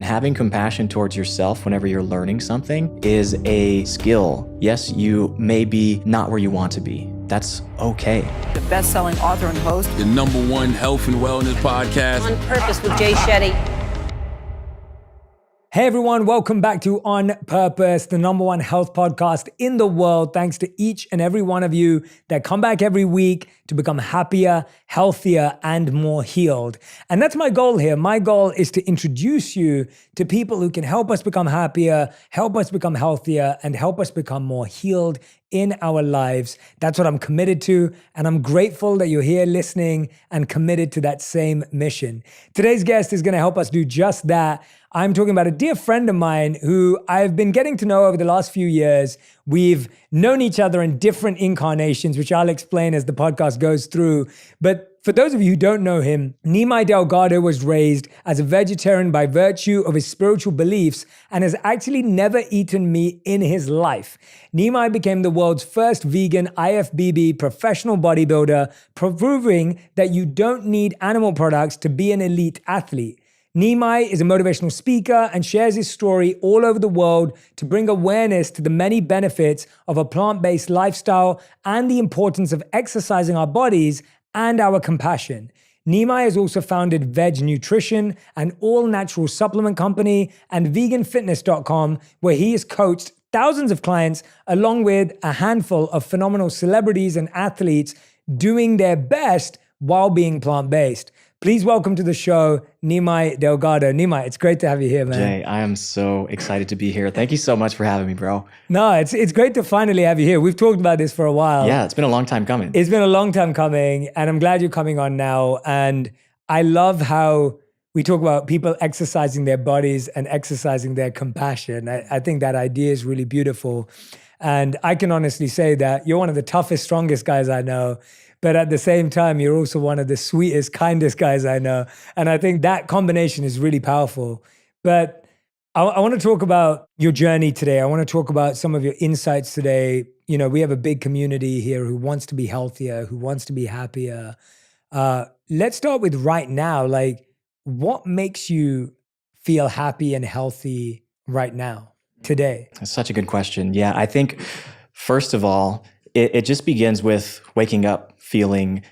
Having compassion towards yourself whenever you're learning something is a skill. Yes, you may be not where you want to be. That's okay. The best-selling author and host. The #1 health and wellness podcast. On Purpose with Jay Shetty. Hey everyone, welcome back to On Purpose, the #1 health podcast in the world. Thanks to each and every one of you that come back every week to become happier, healthier, and more healed. And that's my goal here. My goal is to introduce you to people who can help us become happier, help us become healthier, and help us become more healed in our lives. That's what I'm committed to, and I'm grateful that you're here listening and committed to that same mission. Today's guest is going to help us do just that. I'm talking about a dear friend of mine who I've been getting to know over the last few years. We've known each other in different incarnations, which I'll explain as the podcast goes through. But for those of you who don't know him, Nimai Delgado was raised as a vegetarian by virtue of his spiritual beliefs and has actually never eaten meat in his life. Nimai became the world's first vegan IFBB professional bodybuilder, proving that you don't need animal products to be an elite athlete. Nimai is a motivational speaker and shares his story all over the world to bring awareness to the many benefits of a plant-based lifestyle and the importance of exercising our bodies and our compassion. Nimai has also founded Veg Nutrition, an all-natural supplement company, and veganfitness.com, where he has coached thousands of clients along with a handful of phenomenal celebrities and athletes doing their best while being plant-based. Please welcome to the show, Nimai Delgado. Nimai, it's great to have you here, man. Jay, I am so excited to be here. Thank you so much for having me, bro. No, it's great to finally have you here. We've talked about this for a while. Yeah, it's been a long time coming. It's been a long time coming, and I'm glad you're coming on now. And I love how we talk about people exercising their bodies and exercising their compassion. I think that idea is really beautiful. And I can honestly say that you're one of the toughest, strongest guys I know. But at the same time, you're also one of the sweetest, kindest guys I know. And I think that combination is really powerful. But I want to talk about your journey today. I want to talk about some of your insights today. You know, we have a big community here who wants to be healthier, who wants to be happier. Let's start with right now. Like, what makes you feel happy and healthy right now, today? That's such a good question. Yeah, I think, first of all, it just begins with waking up feeling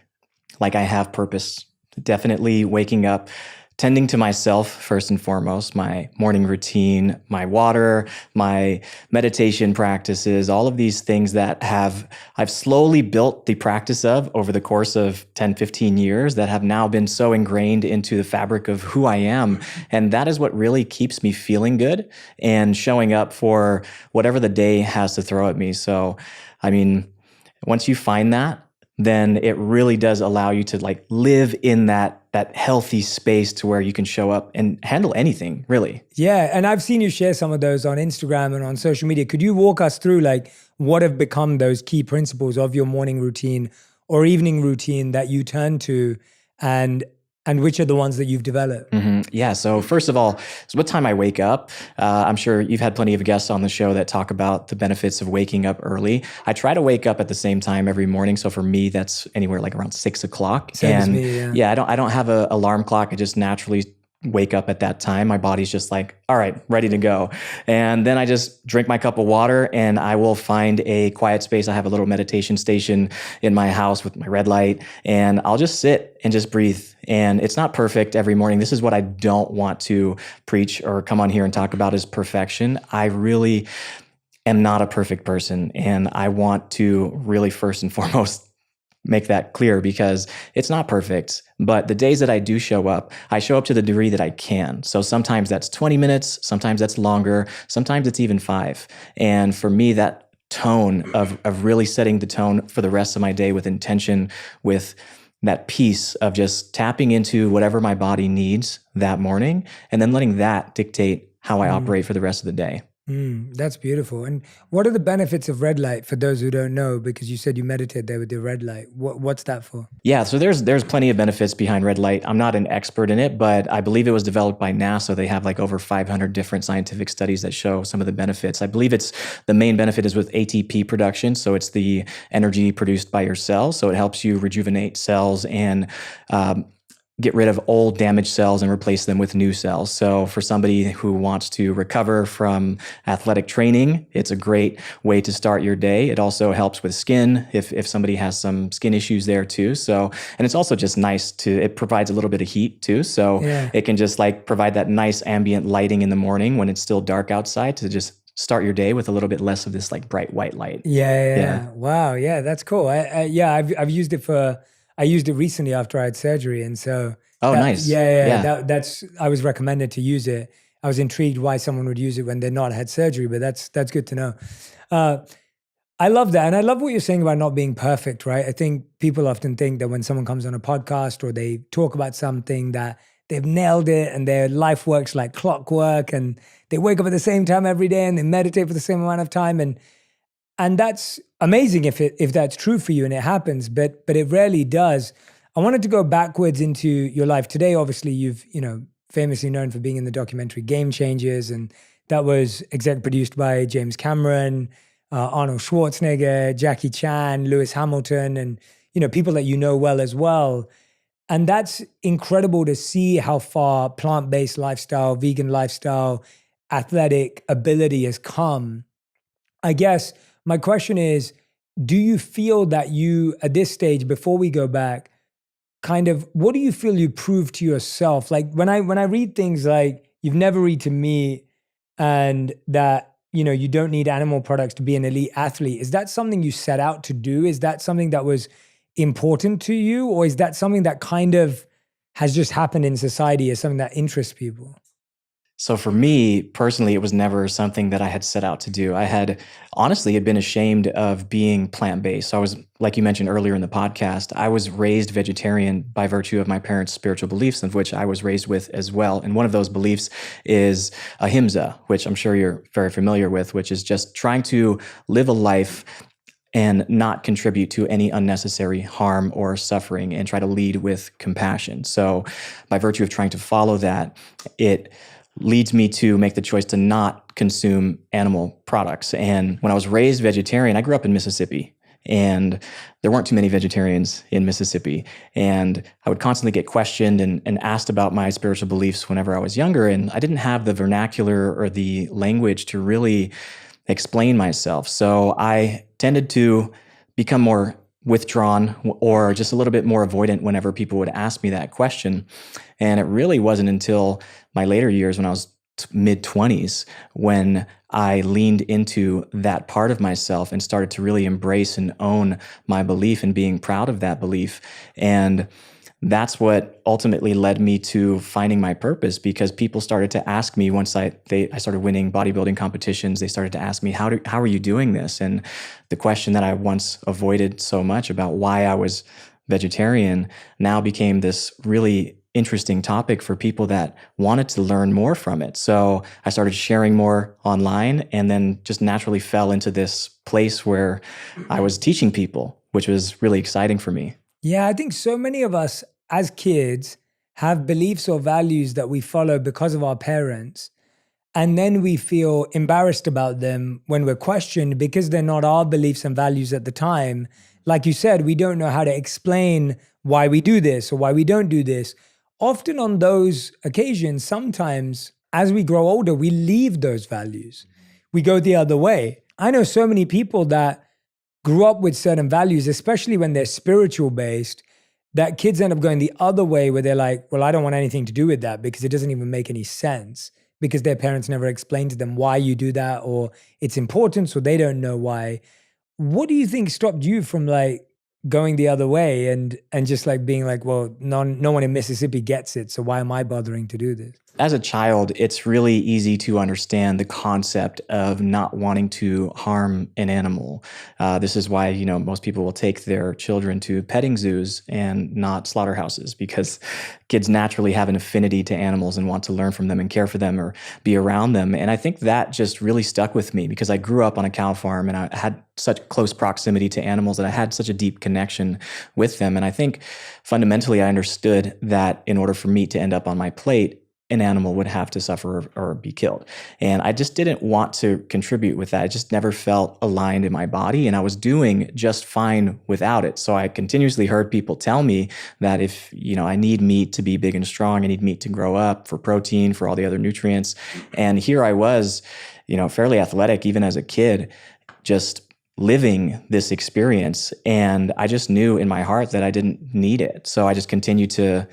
like I have purpose. Definitely waking up, tending to myself first and foremost, my morning routine, my water, my meditation practices, all of these things that I've slowly built the practice of over the course of 10, 15 years that have now been so ingrained into the fabric of who I am. And that is what really keeps me feeling good and showing up for whatever the day has to throw at me. So, I mean, once you find that, then it really does allow you to like live in that healthy space to where you can show up and handle anything, really. Yeah, and I've seen you share some of those on Instagram and on social media. Could you walk us through like what have become those key principles of your morning routine or evening routine that you turn to, and which are the ones that you've developed? Mm-hmm. Yeah. So first of all, so what time I wake up. I'm sure you've had plenty of guests on the show that talk about the benefits of waking up early. I try to wake up at the same time every morning. So for me, that's anywhere like around 6 o'clock. Same as me, yeah, I don't have an alarm clock. I just naturally wake up at that time. My body's just like, all right, ready to go. And then I just drink my cup of water and I will find a quiet space. I have a little meditation station in my house with my red light, and I'll just sit and just breathe. And it's not perfect every morning. This is what I don't want to preach or come on here and talk about is perfection. I really am not a perfect person. And I want to really first and foremost make that clear because it's not perfect. But the days that I do show up, I show up to the degree that I can. So sometimes that's 20 minutes, sometimes that's longer, sometimes it's even 5. And for me, that tone of really setting the tone for the rest of my day with intention, with that piece of just tapping into whatever my body needs that morning, and then letting that dictate how I operate for the rest of the day. That's beautiful. And what are the benefits of red light for those who don't know? Because you said you meditate there with the red light. What's that for? Yeah, so there's plenty of benefits behind red light. I'm not an expert in it, but I believe it was developed by NASA. They have like over 500 different scientific studies that show some of the benefits. I believe the main benefit is with ATP production. So it's the energy produced by your cells. So it helps you rejuvenate cells and get rid of old damaged cells and replace them with new cells. So for somebody who wants to recover from athletic training, it's a great way to start your day. It also helps with skin if somebody has some skin issues there too. So, and it's also just nice it provides a little bit of heat too. So it can just like provide that nice ambient lighting in the morning when it's still dark outside to just start your day with a little bit less of this like bright white light. Yeah. Wow. Yeah, that's cool. I've used it I used it recently after I had surgery. And so, nice. That's, I was recommended to use it. I was intrigued why someone would use it when they're not had surgery, but that's good to know. I love that. And I love what you're saying about not being perfect, right? I think people often think that when someone comes on a podcast or they talk about something that they've nailed it and their life works like clockwork and they wake up at the same time every day and they meditate for the same amount of time. And that's amazing if that's true for you and it happens, but it rarely does. I wanted to go backwards into your life. Today, obviously, you've, famously known for being in the documentary Game Changers, and that was exec produced by James Cameron, Arnold Schwarzenegger, Jackie Chan, Lewis Hamilton, and, people that you know well as well. And that's incredible to see how far plant-based lifestyle, vegan lifestyle, athletic ability has come. I guess my question is, do you feel that you, at this stage, before we go back, what do you feel you proved to yourself? Like when I read things like you've never eaten meat and that, you don't need animal products to be an elite athlete, is that something you set out to do? Is that something that was important to you? Or is that something that kind of has just happened in society as something that interests people? So for me personally, it was never something that I had set out to do. I had honestly been ashamed of being plant-based. So I was, like you mentioned earlier in the podcast, I was raised vegetarian by virtue of my parents' spiritual beliefs, of which I was raised with as well. And one of those beliefs is ahimsa, which I'm sure you're very familiar with, which is just trying to live a life and not contribute to any unnecessary harm or suffering and try to lead with compassion. So by virtue of trying to follow that, it leads me to make the choice to not consume animal products. And when I was raised vegetarian, I grew up in Mississippi, and there weren't too many vegetarians in Mississippi. And I would constantly get questioned and asked about my spiritual beliefs whenever I was younger. And I didn't have the vernacular or the language to really explain myself. So I tended to become more withdrawn or just a little bit more avoidant whenever people would ask me that question. And it really wasn't until my later years when I was mid-20s when I leaned into that part of myself and started to really embrace and own my belief and being proud of that belief. And that's what ultimately led me to finding my purpose, because people started to ask me once I started winning bodybuilding competitions. They started to ask me, how are you doing this? And the question that I once avoided so much about why I was vegetarian now became this really interesting topic for people that wanted to learn more from it. So I started sharing more online and then just naturally fell into this place where I was teaching people, which was really exciting for me. Yeah, I think so many of us as kids have beliefs or values that we follow because of our parents. And then we feel embarrassed about them when we're questioned because they're not our beliefs and values at the time. Like you said, we don't know how to explain why we do this or why we don't do this. Often on those occasions, sometimes as we grow older, we leave those values. We go the other way. I know so many people that grew up with certain values, especially when they're spiritual based, that kids end up going the other way where they're like, well, I don't want anything to do with that because it doesn't even make any sense because their parents never explained to them why you do that or its importance, or they don't know why. What do you think stopped you from like going the other way and just like being like, well, no one in Mississippi gets it, so why am I bothering to do this? As a child, it's really easy to understand the concept of not wanting to harm an animal. This is why, most people will take their children to petting zoos and not slaughterhouses, because kids naturally have an affinity to animals and want to learn from them and care for them or be around them. And I think that just really stuck with me because I grew up on a cow farm and I had such close proximity to animals that I had such a deep connection with them. And I think fundamentally I understood that in order for meat to end up on my plate, an animal would have to suffer or be killed. And I just didn't want to contribute with that. I just never felt aligned in my body, and I was doing just fine without it. So I continuously heard people tell me that if, I need meat to be big and strong, I need meat to grow up for protein, for all the other nutrients. And here I was, fairly athletic, even as a kid, just living this experience. And I just knew in my heart that I didn't need it. So I just continued to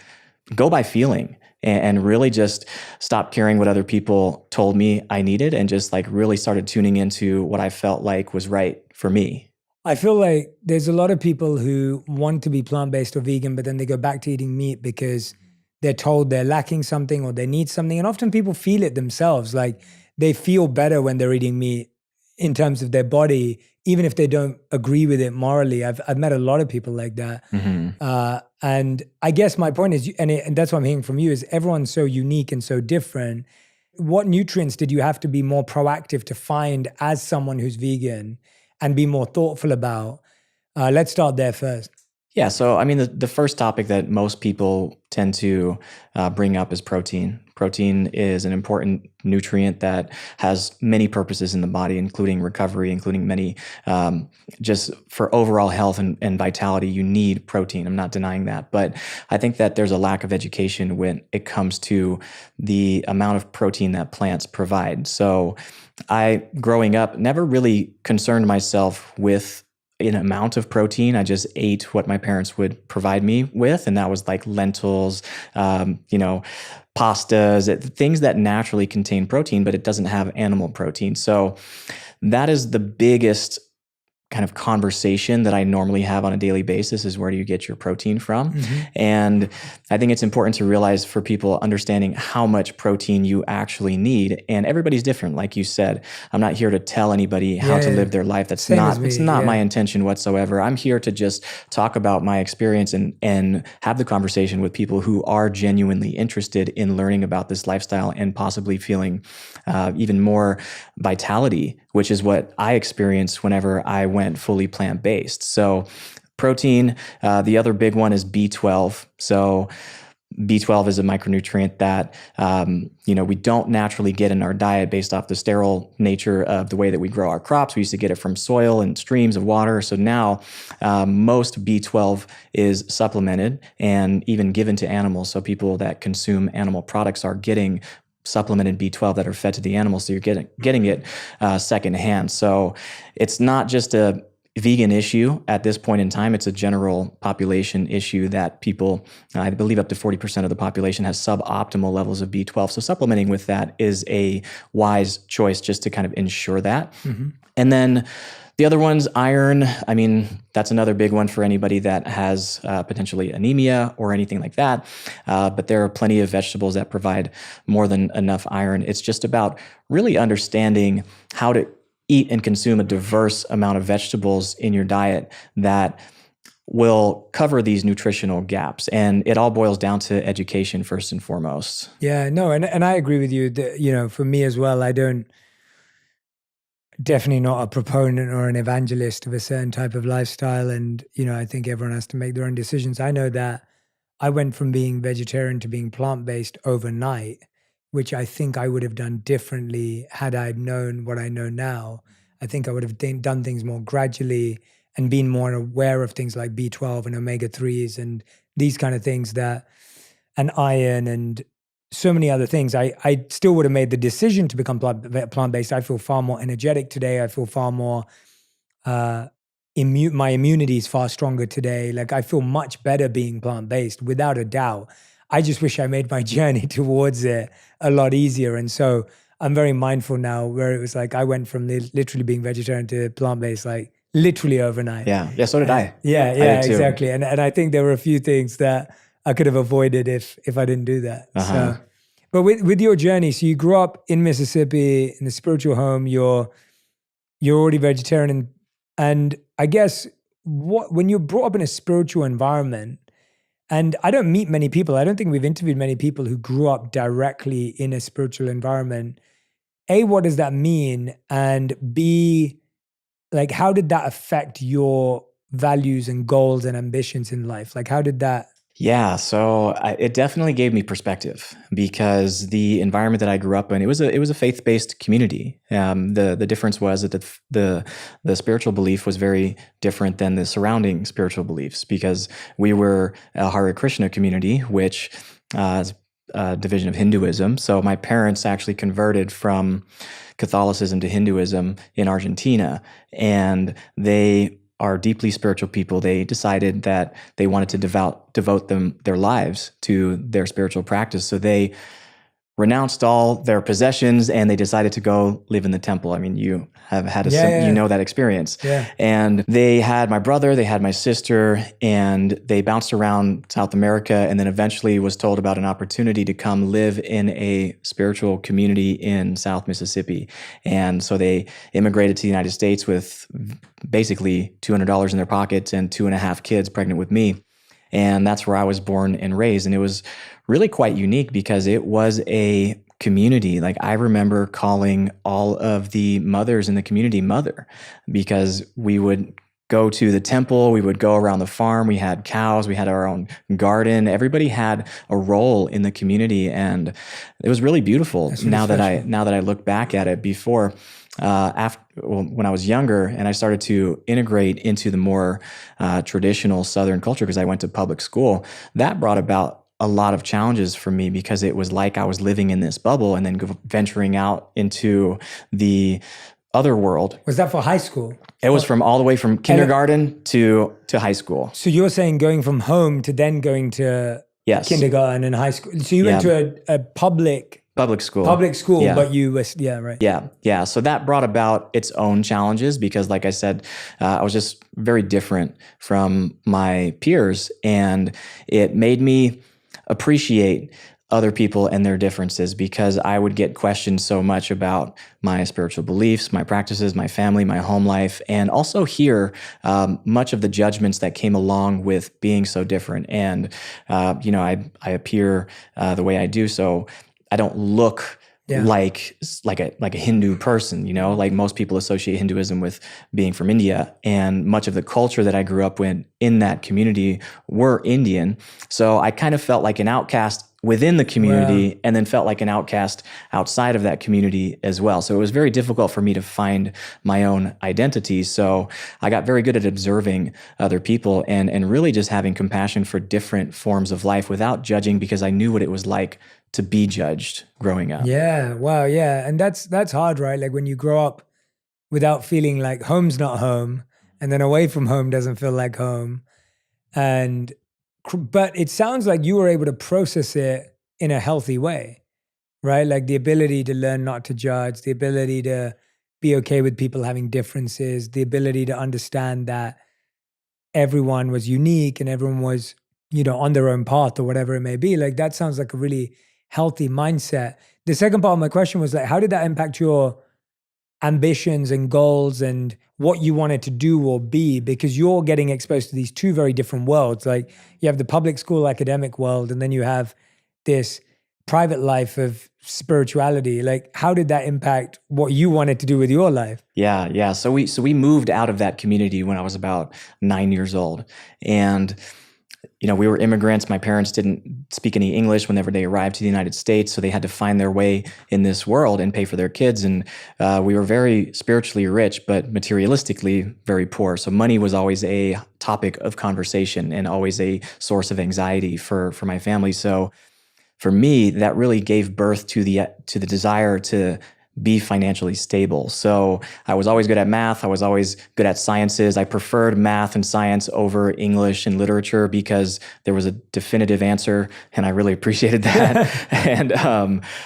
go by feeling and really just stopped caring what other people told me I needed, and just like really started tuning into what I felt like was right for me. I feel like there's a lot of people who want to be plant-based or vegan, but then they go back to eating meat because they're told they're lacking something or they need something. And often people feel it themselves. Like they feel better when they're eating meat in terms of their body, even if they don't agree with it morally. I've met a lot of people like that. Mm-hmm. And I guess my point is, and that's what I'm hearing from you, is everyone's so unique and so different. What nutrients did you have to be more proactive to find as someone who's vegan and be more thoughtful about? Let's start there first. Yeah. So, I mean, the first topic that most people tend to bring up is protein. Protein is an important nutrient that has many purposes in the body, including recovery, including many, just for overall health and vitality, you need protein. I'm not denying that. But I think that there's a lack of education when it comes to the amount of protein that plants provide. So I, growing up, never really concerned myself with an amount of protein. I just ate what my parents would provide me with, and that was like lentils, pastas, things that naturally contain protein, but it doesn't have animal protein. So that is the biggest kind of conversation that I normally have on a daily basis, is where do you get your protein from? Mm-hmm. And I think it's important to realize for people understanding how much protein you actually need. And everybody's different. Like you said, I'm not here to tell anybody how to live their life. That's it's not my intention whatsoever. I'm here to just talk about my experience and have the conversation with people who are genuinely interested in learning about this lifestyle and possibly feeling even more vitality, which is what I experienced whenever I went fully plant-based. So protein, the other big one is B12. So B12 is a micronutrient that, we don't naturally get in our diet based off the sterile nature of the way that we grow our crops. We used to get it from soil and streams of water. So now most B12 is supplemented and even given to animals. So people that consume animal products are getting supplemented B12 that are fed to the animals. So you're getting it secondhand. So it's not just a vegan issue at this point in time. It's a general population issue that people, I believe up to 40% of the population has suboptimal levels of B12. So supplementing with that is a wise choice just to kind of ensure that. Mm-hmm. And then the other one's iron. I mean, that's another big one for anybody that has potentially anemia or anything like that. But there are plenty of vegetables that provide more than enough iron. It's just about really understanding how to eat and consume a diverse amount of vegetables in your diet that will cover these nutritional gaps. And it all boils down to education first and foremost. Yeah, no, and I agree with you that, for me as well, definitely not a proponent or an evangelist of a certain type of lifestyle. And, I think everyone has to make their own decisions. I know that I went from being vegetarian to being plant-based overnight, which I think I would have done differently had I known what I know now. I think I would have done things more gradually and been more aware of things like B12 and omega-3s and these kind of things and iron and so many other things. I still would have made the decision to become plant-based. I feel far more energetic today. I feel far more, my immunity is far stronger today. Like I feel much better being plant-based without a doubt. I just wish I made my journey towards it a lot easier. And so I'm very mindful now where it was like, I went from literally being vegetarian to plant-based, like literally overnight. Yeah. Yeah. So did I. Yeah, I did too. exactly. And I think there were a few things that I could have avoided if I didn't do that. Uh-huh. So, but with your journey, so you grew up in Mississippi in a spiritual home, you're already vegetarian. And I guess when you're brought up in a spiritual environment, and I don't meet many people, I don't think we've interviewed many people who grew up directly in a spiritual environment. A, what does that mean? And B, like, how did that affect your values and goals and ambitions in life? Like, how did that Yeah, so it definitely gave me perspective because the environment that I grew up in, it was a faith-based community. The difference was that the spiritual belief was very different than the surrounding spiritual beliefs because we were a Hare Krishna community, which is a division of Hinduism. So my parents actually converted from Catholicism to Hinduism in Argentina, and they are deeply spiritual people. They decided that they wanted to devote their lives to their spiritual practice. So they renounced all their possessions and they decided to go live in the temple. I mean, you have had you know that experience. Yeah. And they had my brother, they had my sister, and they bounced around South America and then eventually was told about an opportunity to come live in a spiritual community in South Mississippi. And so they immigrated to the United States with basically $200 in their pockets and 2.5 kids pregnant with me. And that's where I was born and raised. And it was really quite unique because it was a community. Like I remember calling all of the mothers in the community mother because we would go to the temple, we would go around the farm, we had cows, we had our own garden. Everybody had a role in the community, and it was really beautiful. That's really now special. that I look back at it, before when I was younger and I started to integrate into the more traditional Southern culture because I went to public school, that brought about a lot of challenges for me because it was like I was living in this bubble and then venturing out into the other world. Was that for high school? It was from all the way from kindergarten to high school. So you're saying going from home to then going to Yes. kindergarten and high school. So you went to a public school. Yeah. But you was, right. Yeah. So that brought about its own challenges because, like I said, I was just very different from my peers, and it made me appreciate other people and their differences because I would get questioned so much about my spiritual beliefs, my practices, my family, my home life, and also hear much of the judgments that came along with being so different. And, I appear the way I do, so I don't look like a Hindu person, like most people associate Hinduism with being from India, and much of the culture that I grew up in that community were Indian. So I kind of felt like an outcast within the community and then felt like an outcast outside of that community as well. So it was very difficult for me to find my own identity. So I got very good at observing other people and really just having compassion for different forms of life without judging because I knew what it was like to be judged growing up. Yeah. Wow. Yeah. And that's hard, right? Like when you grow up without feeling like home's not home, and then away from home doesn't feel like home. But it sounds like you were able to process it in a healthy way, right? Like the ability to learn not to judge, the ability to be okay with people having differences, the ability to understand that everyone was unique and everyone was, on their own path or whatever it may be. Like that sounds like a really healthy mindset. The second part of my question was like, how did that impact your ambitions and goals and what you wanted to do or be? Because you're getting exposed to these two very different worlds. Like you have the public school academic world, and then you have this private life of spirituality. Like how did that impact what you wanted to do with your life? Yeah. So we moved out of that community when I was about 9 years old, and we were immigrants. My parents didn't speak any English whenever they arrived to the United States, so they had to find their way in this world and pay for their kids. And we were very spiritually rich, but materialistically very poor. So money was always a topic of conversation and always a source of anxiety for my family. So for me, that really gave birth to the desire to be financially stable. So I was always good at math. I was always good at sciences. I preferred math and science over English and literature because there was a definitive answer, and I really appreciated that. And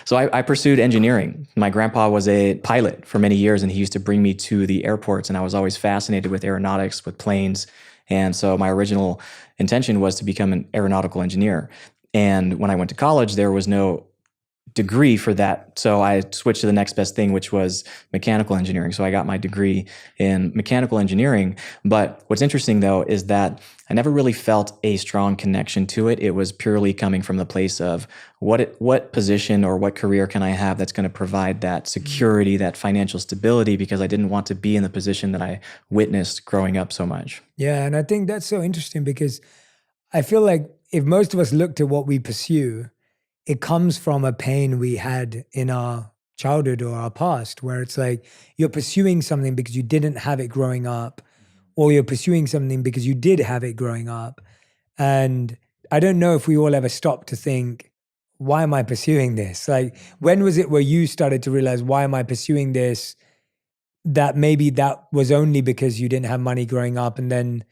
so I pursued engineering. My grandpa was a pilot for many years, and he used to bring me to the airports, and I was always fascinated with aeronautics, with planes. And so my original intention was to become an aeronautical engineer. And when I went to college, there was no degree for that. So I switched to the next best thing, which was mechanical engineering. So I got my degree in mechanical engineering. But what's interesting though, is that I never really felt a strong connection to it. It was purely coming from the place of what position or what career can I have that's going to provide that security, that financial stability, because I didn't want to be in the position that I witnessed growing up so much. Yeah. And I think that's so interesting because I feel like if most of us looked at what we pursue, it comes from a pain we had in our childhood or our past, where it's like you're pursuing something because you didn't have it growing up, or you're pursuing something because you did have it growing up. And I don't know if we all ever stopped to think, why am I pursuing this? Like, when was it where you started to realize, why am I pursuing this? That maybe that was only because you didn't have money growing up and then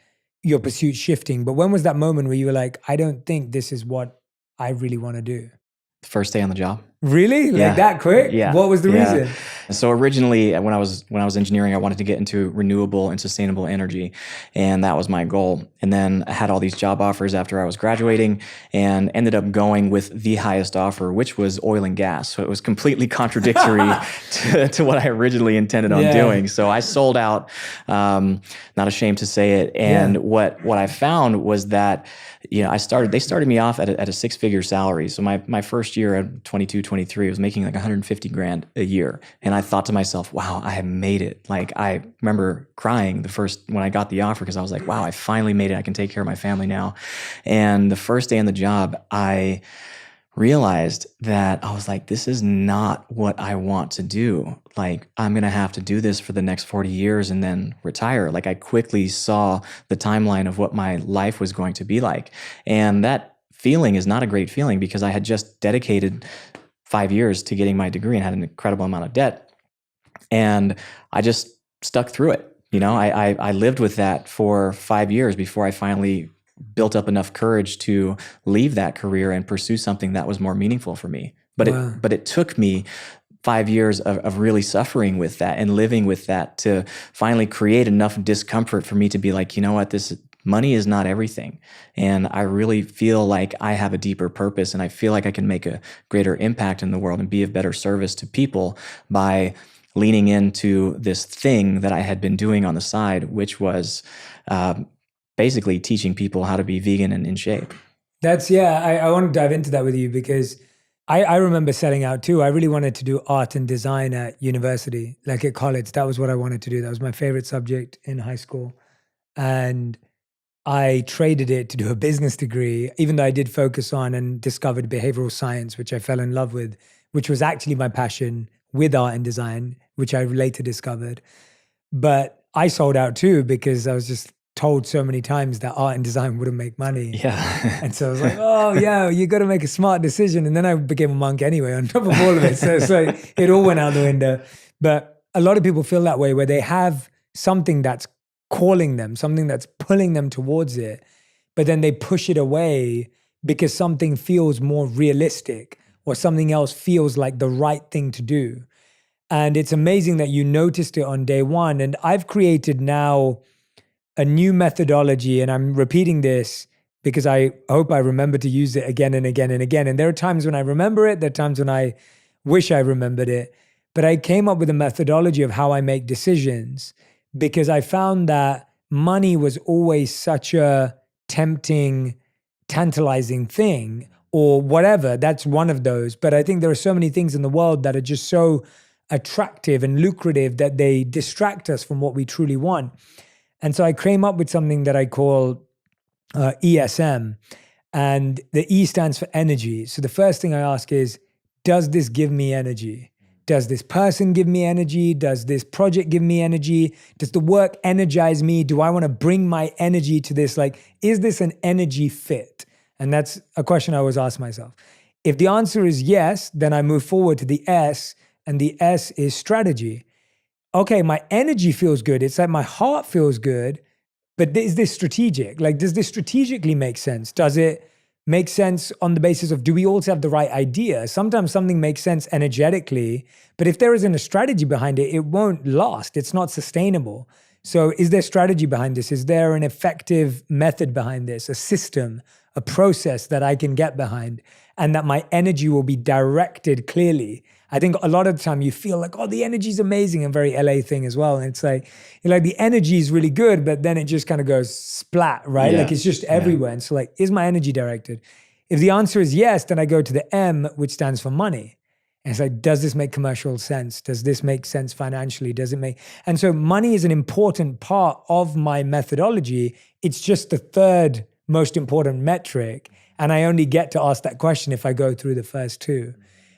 your pursuit shifting. But when was that moment where you were like, I don't think this is what I really want to do? First day on the job. Really? Yeah. Like that quick? Yeah. What was the Yeah. reason? So originally, when I was engineering, I wanted to get into renewable and sustainable energy, and that was my goal. And then I had all these job offers after I was graduating, and ended up going with the highest offer, which was oil and gas. So it was completely contradictory to what I originally intended on doing. So I sold out. Not ashamed to say it. And what I found was that, you know, they started me off at a six-figure salary. So my first year at 22, 23, I was making like 150 grand a year. And I thought to myself, wow, I have made it. Like, I remember crying when I got the offer, because I was like, wow, I finally made it. I can take care of my family now. And the first day on the job, I realized that I was like, this is not what I want to do. Like, I'm going to have to do this for the next 40 years and then retire. Like, I quickly saw the timeline of what my life was going to be like. And that feeling is not a great feeling, because I had just dedicated 5 years to getting my degree and had an incredible amount of debt. And I just stuck through it. You know, I lived with that for 5 years before I finally built up enough courage to leave that career and pursue something that was more meaningful for me. But it took me 5 years of really suffering with that and living with that to finally create enough discomfort for me to be like, you know what, this money is not everything. And I really feel like I have a deeper purpose, and I feel like I can make a greater impact in the world and be of better service to people by leaning into this thing that I had been doing on the side, which was basically teaching people how to be vegan and in shape. I want to dive into that with you, because I remember setting out too. I really wanted to do art and design at university, like at college. That was what I wanted to do. That was my favorite subject in high school. And I traded it to do a business degree, even though I did focus on and discovered behavioral science, which I fell in love with, which was actually my passion with art and design, which I later discovered. But I sold out too, because I was just told so many times that art and design wouldn't make money. Yeah. And so I was like, oh yeah, you got to make a smart decision. And then I became a monk anyway on top of all of it. So it's like, it all went out the window. But a lot of people feel that way, where they have something that's calling them, something that's pulling them towards it, but then they push it away because something feels more realistic or something else feels like the right thing to do. And it's amazing that you noticed it on day one. And I've created now a new methodology, and I'm repeating this because I hope I remember to use it again and again and again. And there are times when I remember it, there are times when I wish I remembered it, but I came up with a methodology of how I make decisions, because I found that money was always such a tempting, tantalizing thing, or whatever. That's one of those. But I think there are so many things in the world that are just so attractive and lucrative that they distract us from what we truly want. And so I came up with something that I call ESM, and the E stands for energy. So the first thing I ask is, does this give me energy? Does this person give me energy? Does this project give me energy? Does the work energize me? Do I want to bring my energy to this? Like, is this an energy fit? And that's a question I always ask myself. If the answer is yes, then I move forward to the S, and the S is strategy. Okay, my energy feels good. It's like my heart feels good, but is this strategic? Like, does this strategically make sense? Does it make sense on the basis of, do we also have the right idea? Sometimes something makes sense energetically, but if there isn't a strategy behind it, it won't last. It's not sustainable. So is there strategy behind this? Is there an effective method behind this, a system, a process that I can get behind, and that my energy will be directed clearly? I think a lot of the time you feel like, oh, the energy is amazing, and very LA thing as well. And it's like the energy is really good, but then it just kind of goes splat, right? Yeah. Like it's just everywhere. And so like, is my energy directed? If the answer is yes, then I go to the M, which stands for money. And it's like, does this make commercial sense? Does this make sense financially? Does it make? And so money is an important part of my methodology. It's just the third most important metric. And I only get to ask that question if I go through the first two.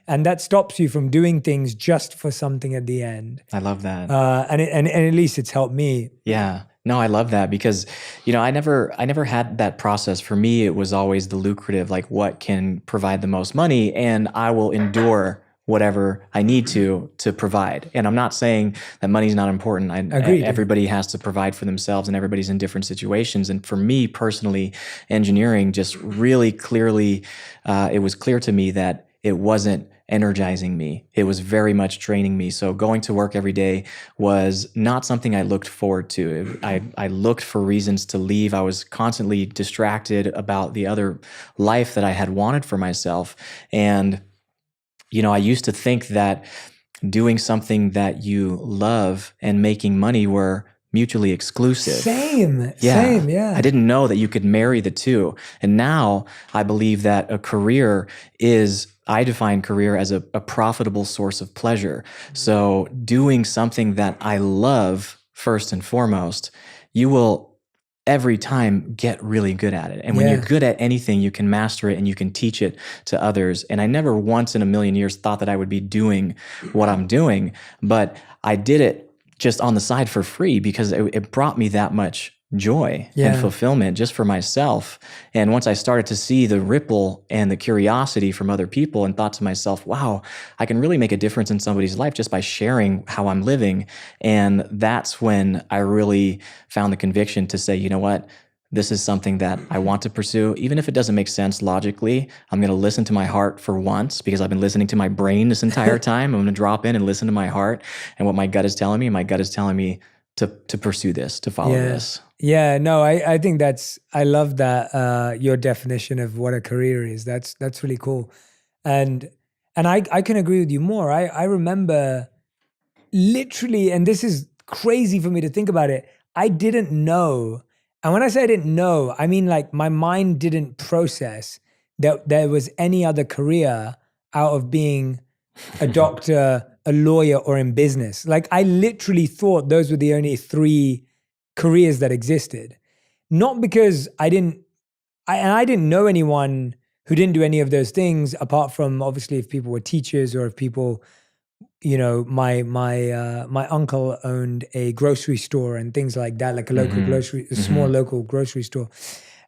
And that stops you from doing things just for something at the end. I love that. And at least it's helped me. Yeah. No, I love that because, I never had that process. For me, it was always the lucrative, like what can provide the most money, and I will endure whatever I need to provide. And I'm not saying that money's not important. Agreed. Everybody has to provide for themselves, and everybody's in different situations. And for me personally, engineering just really clearly, it was clear to me that it wasn't energizing me. It was very much draining me. So going to work every day was not something I looked forward to. I looked for reasons to leave. I was constantly distracted about the other life that I had wanted for myself. And, I used to think that doing something that you love and making money were mutually exclusive. Same. I didn't know that you could marry the two. And now I believe that a career I define career as a profitable source of pleasure. So doing something that I love first and foremost, you will every time get really good at it. And when you're good at anything, you can master it and you can teach it to others. And I never once in a million years thought that I would be doing what I'm doing, but I did it just on the side for free because it brought me that much joy and fulfillment just for myself. And once I started to see the ripple and the curiosity from other people and thought to myself, wow, I can really make a difference in somebody's life just by sharing how I'm living. And that's when I really found the conviction to say, you know what? This is something that I want to pursue. Even if it doesn't make sense logically, I'm going to listen to my heart for once because I've been listening to my brain this entire time. I'm going to drop in and listen to my heart and what my gut is telling me. My gut is telling me to pursue this, to follow this. Yeah, no, I think I love that, your definition of what a career is. That's really cool. And I can agree with you more. I remember literally, and this is crazy for me to think about it, I didn't know. And when I say I didn't know, I mean like my mind didn't process that there was any other career out of being a doctor, a lawyer, or in business. Like I literally thought those were the only three careers that existed. Not because I didn't know anyone who didn't do any of those things, apart from obviously if people were teachers or if people, my uncle owned a grocery store and things like that, like a local a small local grocery store.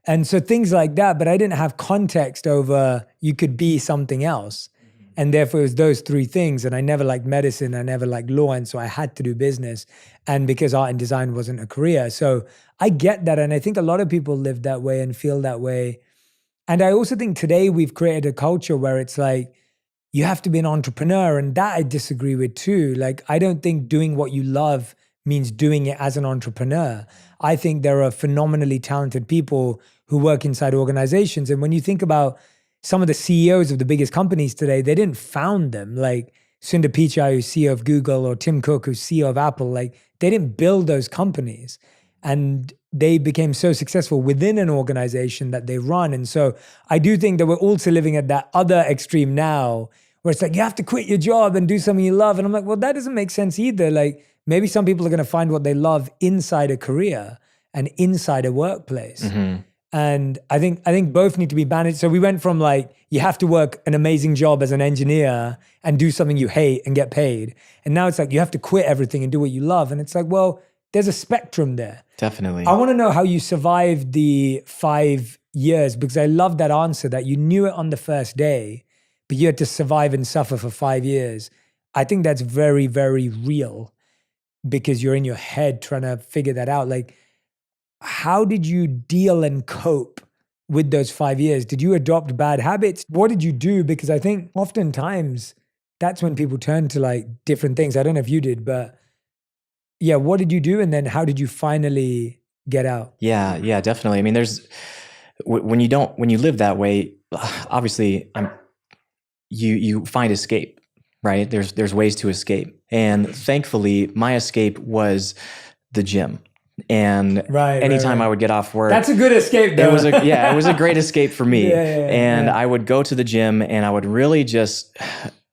And so things like that, but I didn't have context over you could be something else. And therefore it was those three things. And I never liked medicine, I never liked law. And so I had to do business. And because art and design wasn't a career. So I get that. And I think a lot of people live that way and feel that way. And I also think today we've created a culture where it's like, you have to be an entrepreneur. And that I disagree with too. Like, I don't think doing what you love means doing it as an entrepreneur. I think there are phenomenally talented people who work inside organizations. And when you think about some of the CEOs of the biggest companies today, they didn't found them. Like Sundar Pichai, who's CEO of Google, or Tim Cook, who's CEO of Apple. Like they didn't build those companies. And they became so successful within an organization that they run. And so I do think that we're also living at that other extreme now, where it's like, you have to quit your job and do something you love. And I'm like, well, that doesn't make sense either. Like maybe some people are going to find what they love inside a career and inside a workplace. And I think both need to be managed. So we went from like, you have to work an amazing job as an engineer and do something you hate and get paid. And now it's like, you have to quit everything and do what you love. And it's like, well, there's a spectrum there. Definitely. I want to know how you survived the 5 years, because I love that answer that you knew it on the first day, but you had to survive and suffer for 5 years. I think that's very, very real because you're in your head trying to figure that out. Like, how did you deal and cope with those 5 years? Did you adopt bad habits? What did you do? Because I think oftentimes that's when people turn to like different things. I don't know if you did, but yeah, what did you do? And then how did you finally get out? Yeah, definitely. I mean, when you live that way, obviously you find escape, right? There's ways to escape. And thankfully my escape was the gym. And anytime I would get off work, that's a good escape though. It was a great escape for me. And I would go to the gym and I would really just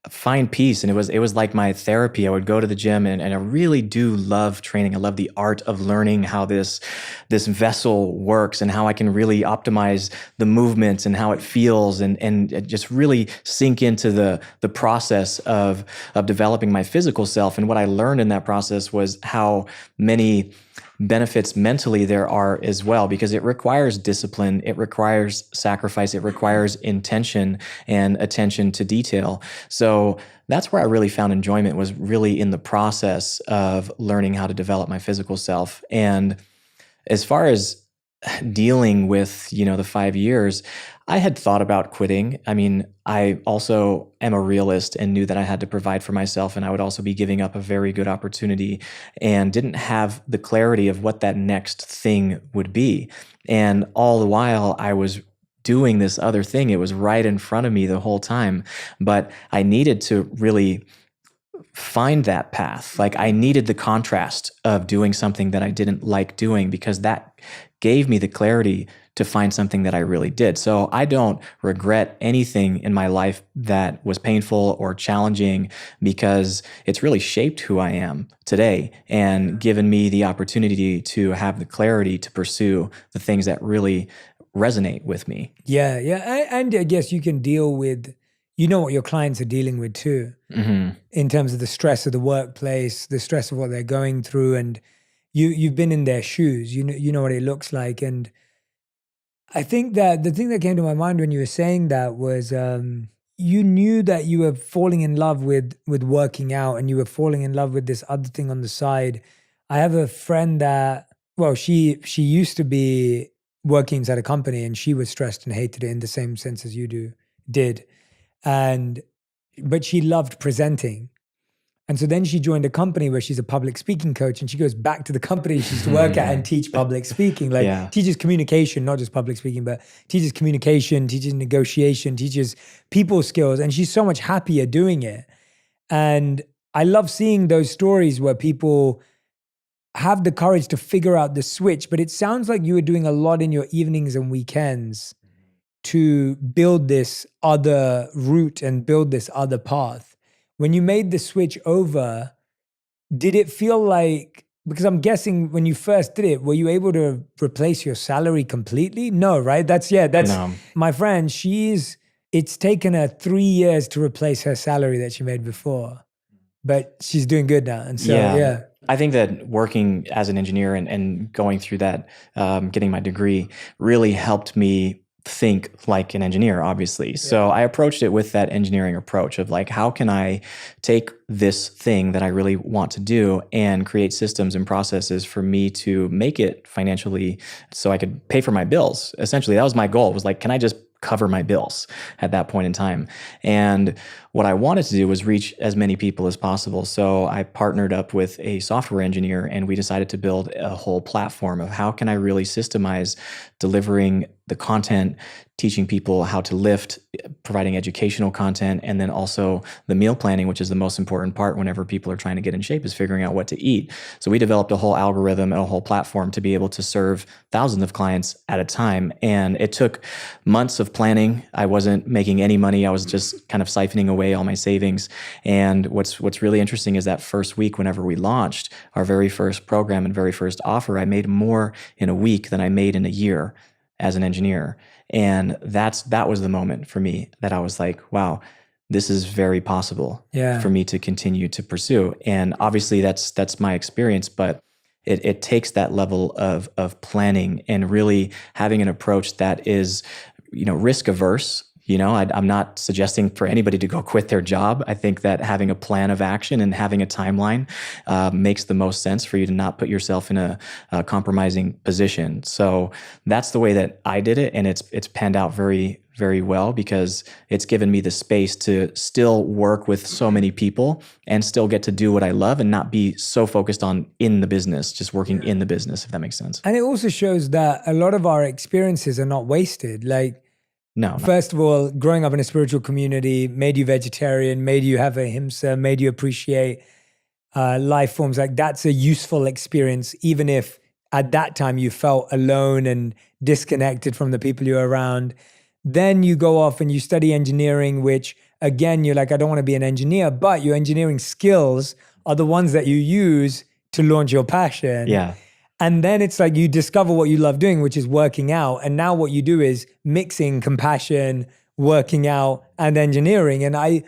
find peace. And it was like my therapy. I would go to the gym, and I really do love training. I love the art of learning how this vessel works and how I can really optimize the movements and how it feels, and just really sink into the process of developing my physical self. And what I learned in that process was how many benefits mentally there are as well, because it requires discipline, it requires sacrifice, it requires intention and attention to detail. So that's where I really found enjoyment, was really in the process of learning how to develop my physical self. And as far as dealing with, the 5 years, I had thought about quitting. I mean, I also am a realist and knew that I had to provide for myself, and I would also be giving up a very good opportunity, and didn't have the clarity of what that next thing would be. And all the while I was doing this other thing. It was right in front of me the whole time, but I needed to really find that path. Like, I needed the contrast of doing something that I didn't like doing, because that gave me the clarity to find something that I really did. So I don't regret anything in my life that was painful or challenging, because it's really shaped who I am today and given me the opportunity to have the clarity to pursue the things that really resonate with me. Yeah. And I guess you can deal with, what your clients are dealing with too, in terms of the stress of the workplace, the stress of what they're going through. And you've been in their shoes, you know what it looks like. And I think that the thing that came to my mind when you were saying that was, you knew that you were falling in love with working out, and you were falling in love with this other thing on the side. I have a friend that, well, she used to be working inside a company, and she was stressed and hated it in the same sense as you did. But she loved presenting. And so then she joined a company where she's a public speaking coach, and she goes back to the company she used to work at and teach public speaking, teaches communication, not just public speaking, but teaches communication, teaches negotiation, teaches people skills. And she's so much happier doing it. And I love seeing those stories where people have the courage to figure out the switch. But it sounds like you were doing a lot in your evenings and weekends to build this other route and build this other path. When you made the switch over, did it feel like, because I'm guessing when you first did it, were you able to replace your salary completely? No, right? No. My friend, it's taken her 3 years to replace her salary that she made before, but she's doing good now. And so, yeah. I think that working as an engineer and going through that, getting my degree, really helped me think like an engineer, obviously. So I approached it with that engineering approach of like, how can I take this thing that I really want to do and create systems and processes for me to make it financially so I could pay for my bills? Essentially, that was my goal, was like, can I just cover my bills at that point in time? And what I wanted to do was reach as many people as possible. So I partnered up with a software engineer, and we decided to build a whole platform of how can I really systemize delivering the content, teaching people how to lift, providing educational content, and then also the meal planning, which is the most important part whenever people are trying to get in shape, is figuring out what to eat. So we developed a whole algorithm and a whole platform to be able to serve thousands of clients at a time. And it took months of planning. I wasn't making any money. I was just kind of siphoning away all my savings. And what's really interesting is that first week, whenever we launched our very first program and very first offer, I made more in a week than I made in a year as an engineer. And that was the moment for me that I was like, wow, this is very possible for me to continue to pursue. And obviously that's my experience, but it takes that level of planning and really having an approach that is, risk averse. I'm not suggesting for anybody to go quit their job. I think that having a plan of action and having a timeline makes the most sense for you to not put yourself in a compromising position. So that's the way that I did it, and it's panned out very, very well, because it's given me the space to still work with so many people and still get to do what I love and not be so focused on in the business, just working in the business, if that makes sense. And it also shows that a lot of our experiences are not wasted. Like, no. First of all, growing up in a spiritual community made you vegetarian, made you have ahimsa, made you appreciate life forms. Like, that's a useful experience, even if at that time you felt alone and disconnected from the people you're around. Then you go off and you study engineering, which again, you're like, I don't want to be an engineer, but your engineering skills are the ones that you use to launch your passion. Yeah. And then it's like you discover what you love doing, which is working out. And now what you do is mixing compassion, working out, and engineering. And I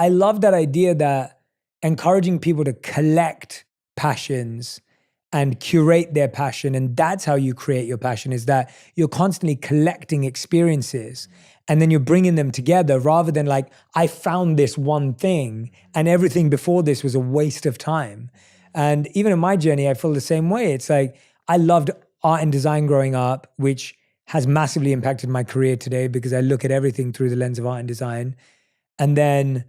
love that idea that encouraging people to collect passions and curate their passion. And that's how you create your passion, is that you're constantly collecting experiences and then you're bringing them together rather than like, I found this one thing and everything before this was a waste of time. And even in my journey, I feel the same way. It's like, I loved art and design growing up, which has massively impacted my career today because I look at everything through the lens of art and design. And then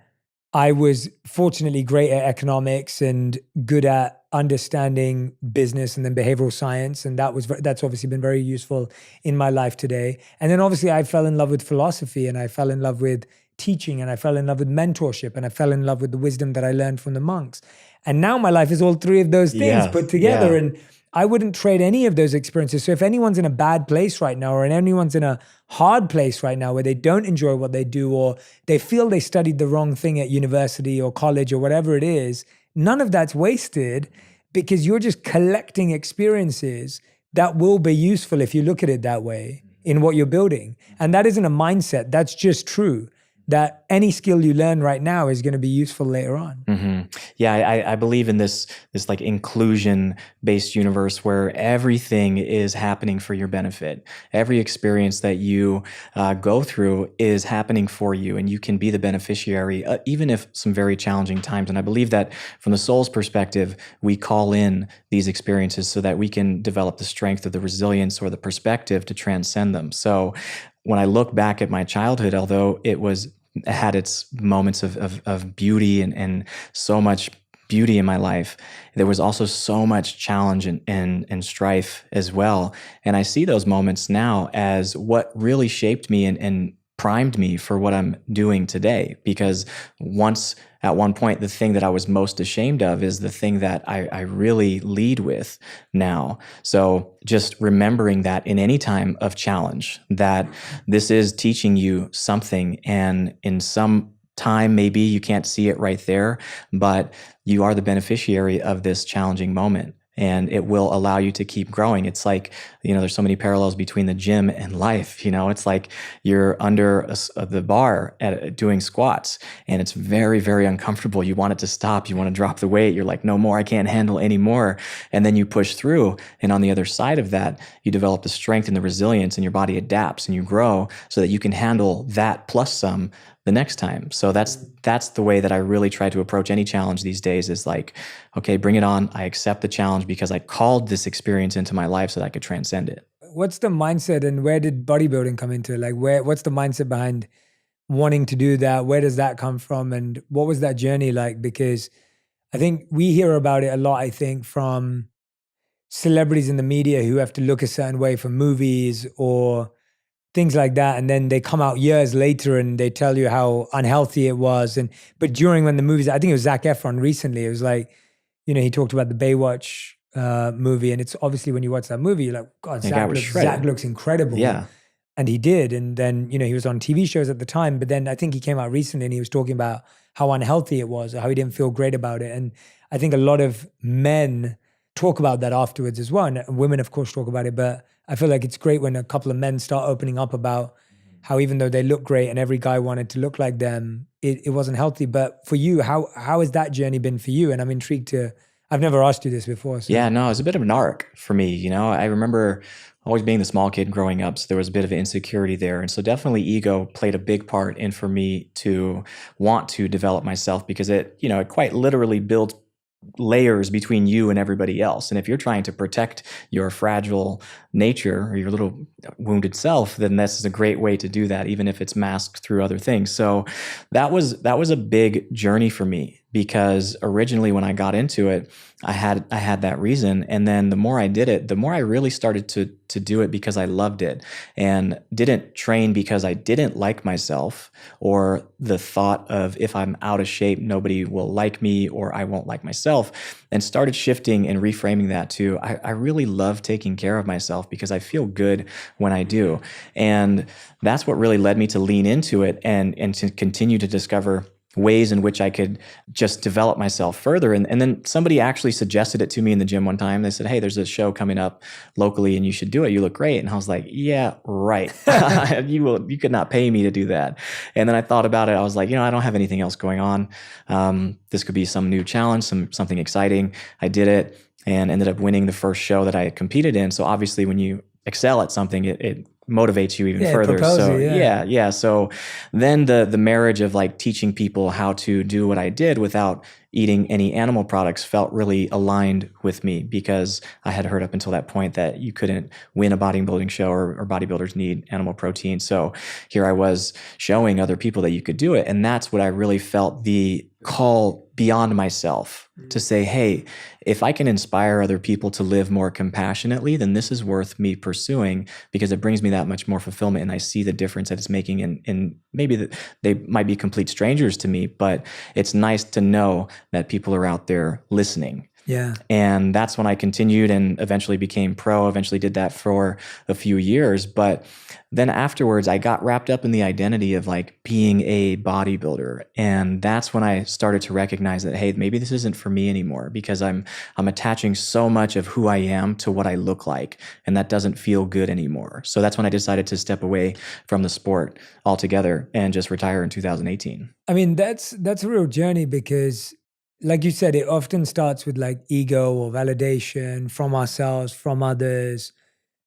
I was fortunately great at economics and good at understanding business and then behavioral science. And that's obviously been very useful in my life today. And then obviously I fell in love with philosophy and I fell in love with teaching and I fell in love with mentorship and I fell in love with the wisdom that I learned from the monks. And now my life is all three of those things put together. And I wouldn't trade any of those experiences. So if anyone's in a bad place right now, or anyone's in a hard place right now where they don't enjoy what they do, or they feel they studied the wrong thing at university or college or whatever it is, none of that's wasted because you're just collecting experiences that will be useful if you look at it that way in what you're building. And that isn't a mindset. That's just true. That any skill you learn right now is going to be useful later on. Mm-hmm. Yeah, I believe in this like inclusion-based universe where everything is happening for your benefit. Every experience that you go through is happening for you, and you can be the beneficiary, even if some very challenging times. And I believe that from the soul's perspective, we call in these experiences so that we can develop the strength or the resilience or the perspective to transcend them. So when I look back at my childhood, although it had its moments of beauty and so much beauty in my life, there was also so much challenge and strife as well. And I see those moments now as what really shaped me and primed me for what I'm doing today. Because at one point, the thing that I was most ashamed of is the thing that I really lead with now. So just remembering that in any time of challenge, that this is teaching you something, and in some time, maybe you can't see it right there, but you are the beneficiary of this challenging moment. And it will allow you to keep growing. It's like, there's so many parallels between the gym and life. It's like you're under the bar doing squats and it's very, very uncomfortable. You want it to stop. You want to drop the weight. You're like, no more, I can't handle any more. And then you push through. And on the other side of that, you develop the strength and the resilience, and your body adapts and you grow so that you can handle that plus some the next time. So that's the way that I really try to approach any challenge these days, is like, okay, bring it on. I accept the challenge because I called this experience into my life so that I could transcend it. What's the mindset, and where did bodybuilding come into it? Like, what's the mindset behind wanting to do that? Where does that come from? And what was that journey like? Because I think we hear about it a lot, I think, from celebrities in the media who have to look a certain way for movies or things like that. And then they come out years later and they tell you how unhealthy it was. But during when the movies, I think it was Zac Efron recently, it was like, he talked about the Baywatch movie. And it's obviously when you watch that movie, you're like, God, Zac looks incredible. Yeah. And he did. And then, he was on TV shows at the time. But then I think he came out recently and he was talking about how unhealthy it was, or how he didn't feel great about it. And I think a lot of men talk about that afterwards as well. And women, of course, talk about it. But I feel like it's great when a couple of men start opening up about how even though they look great and every guy wanted to look like them, it wasn't healthy. But for you, how has that journey been for you? And I'm intrigued I've never asked you this before. So. Yeah, no, it was a bit of an arc for me. I remember always being the small kid growing up, so there was a bit of insecurity there. And so definitely ego played a big part in for me to want to develop myself, because it quite literally builds layers between you and everybody else. And if you're trying to protect your fragile nature or your little wounded self, then this is a great way to do that, even if it's masked through other things. So that was a big journey for me because originally when I got into it, I had that reason. And then the more I did it, the more I really started to do it because I loved it and didn't train because I didn't like myself or the thought of if I'm out of shape, nobody will like me or I won't like myself, and started shifting and reframing that to I really love taking care of myself because I feel good when I do. And that's what really led me to lean into it and to continue to discover ways in which I could just develop myself further. And then somebody actually suggested it to me in the gym one time. They said, hey, there's a show coming up locally and you should do it. You look great. And I was like, yeah, right. You could not pay me to do that. And then I thought about it. I was like, I don't have anything else going on. This could be some new challenge, something exciting. I did it and ended up winning the first show that I competed in. So obviously when you excel at something, it motivates you even further. So yeah. So then the marriage of like teaching people how to do what I did without eating any animal products felt really aligned with me, because I had heard up until that point that you couldn't win a bodybuilding show or bodybuilders need animal protein. So here I was showing other people that you could do it. And that's what I really felt the call beyond myself to say, hey, if I can inspire other people to live more compassionately, then this is worth me pursuing because it brings me that much more fulfillment. And I see the difference that it's making in maybe that they might be complete strangers to me, but it's nice to know that people are out there listening. Yeah. And that's when I continued and eventually became pro, eventually did that for a few years. But then afterwards, I got wrapped up in the identity of like being a bodybuilder. And that's when I started to recognize that, hey, maybe this isn't for me anymore, because I'm attaching so much of who I am to what I look like. And that doesn't feel good anymore. So that's when I decided to step away from the sport altogether and just retire in 2018. I mean, that's a real journey because, like you said, it often starts with like ego or validation from ourselves, from others.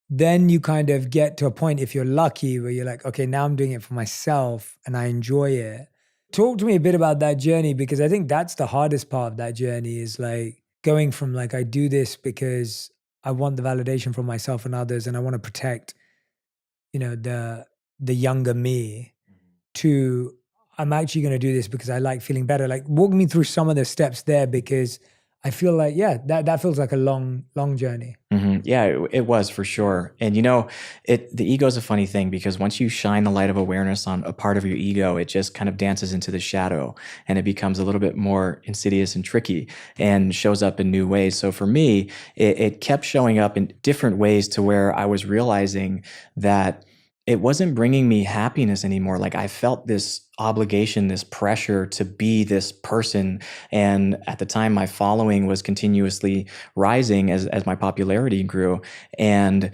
Then you kind of get to a point, if you're lucky, where you're like, okay, now I'm doing it for myself and I enjoy it. Talk to me a bit about that journey, because I think that's the hardest part of that journey, is like going from like, I do this because I want the validation from myself and others and I want to protect, the younger me, to I'm actually going to do this because I like feeling better. Like, walk me through some of the steps there, because I feel like, that feels like a long, long journey. Mm-hmm. Yeah, it was for sure. And the ego is a funny thing, because once you shine the light of awareness on a part of your ego, it just kind of dances into the shadow and it becomes a little bit more insidious and tricky and shows up in new ways. So for me, it kept showing up in different ways to where I was realizing that it wasn't bringing me happiness anymore. Like I felt this obligation, this pressure to be this person. And at the time, my following was continuously rising as my popularity grew. And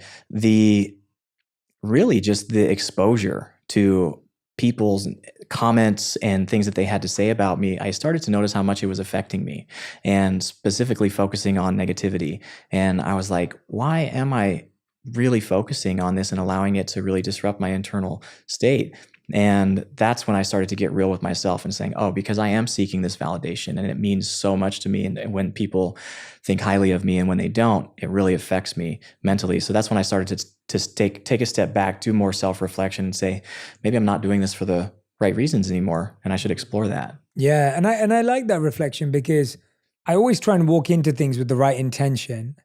really just the exposure to people's comments and things that they had to say about me, I started to notice how much it was affecting me, and specifically focusing on negativity. And I was like, why am I really focusing on this and allowing it to really disrupt my internal state? And that's when I started to get real with myself and saying, oh, because I am seeking this validation and it means so much to me. And when people think highly of me and when they don't, it really affects me mentally. So that's when I started to take a step back, do more self-reflection and say, maybe I'm not doing this for the right reasons anymore, and I should explore that. Yeah. And I like that reflection, because I always try and walk into things with the right intention.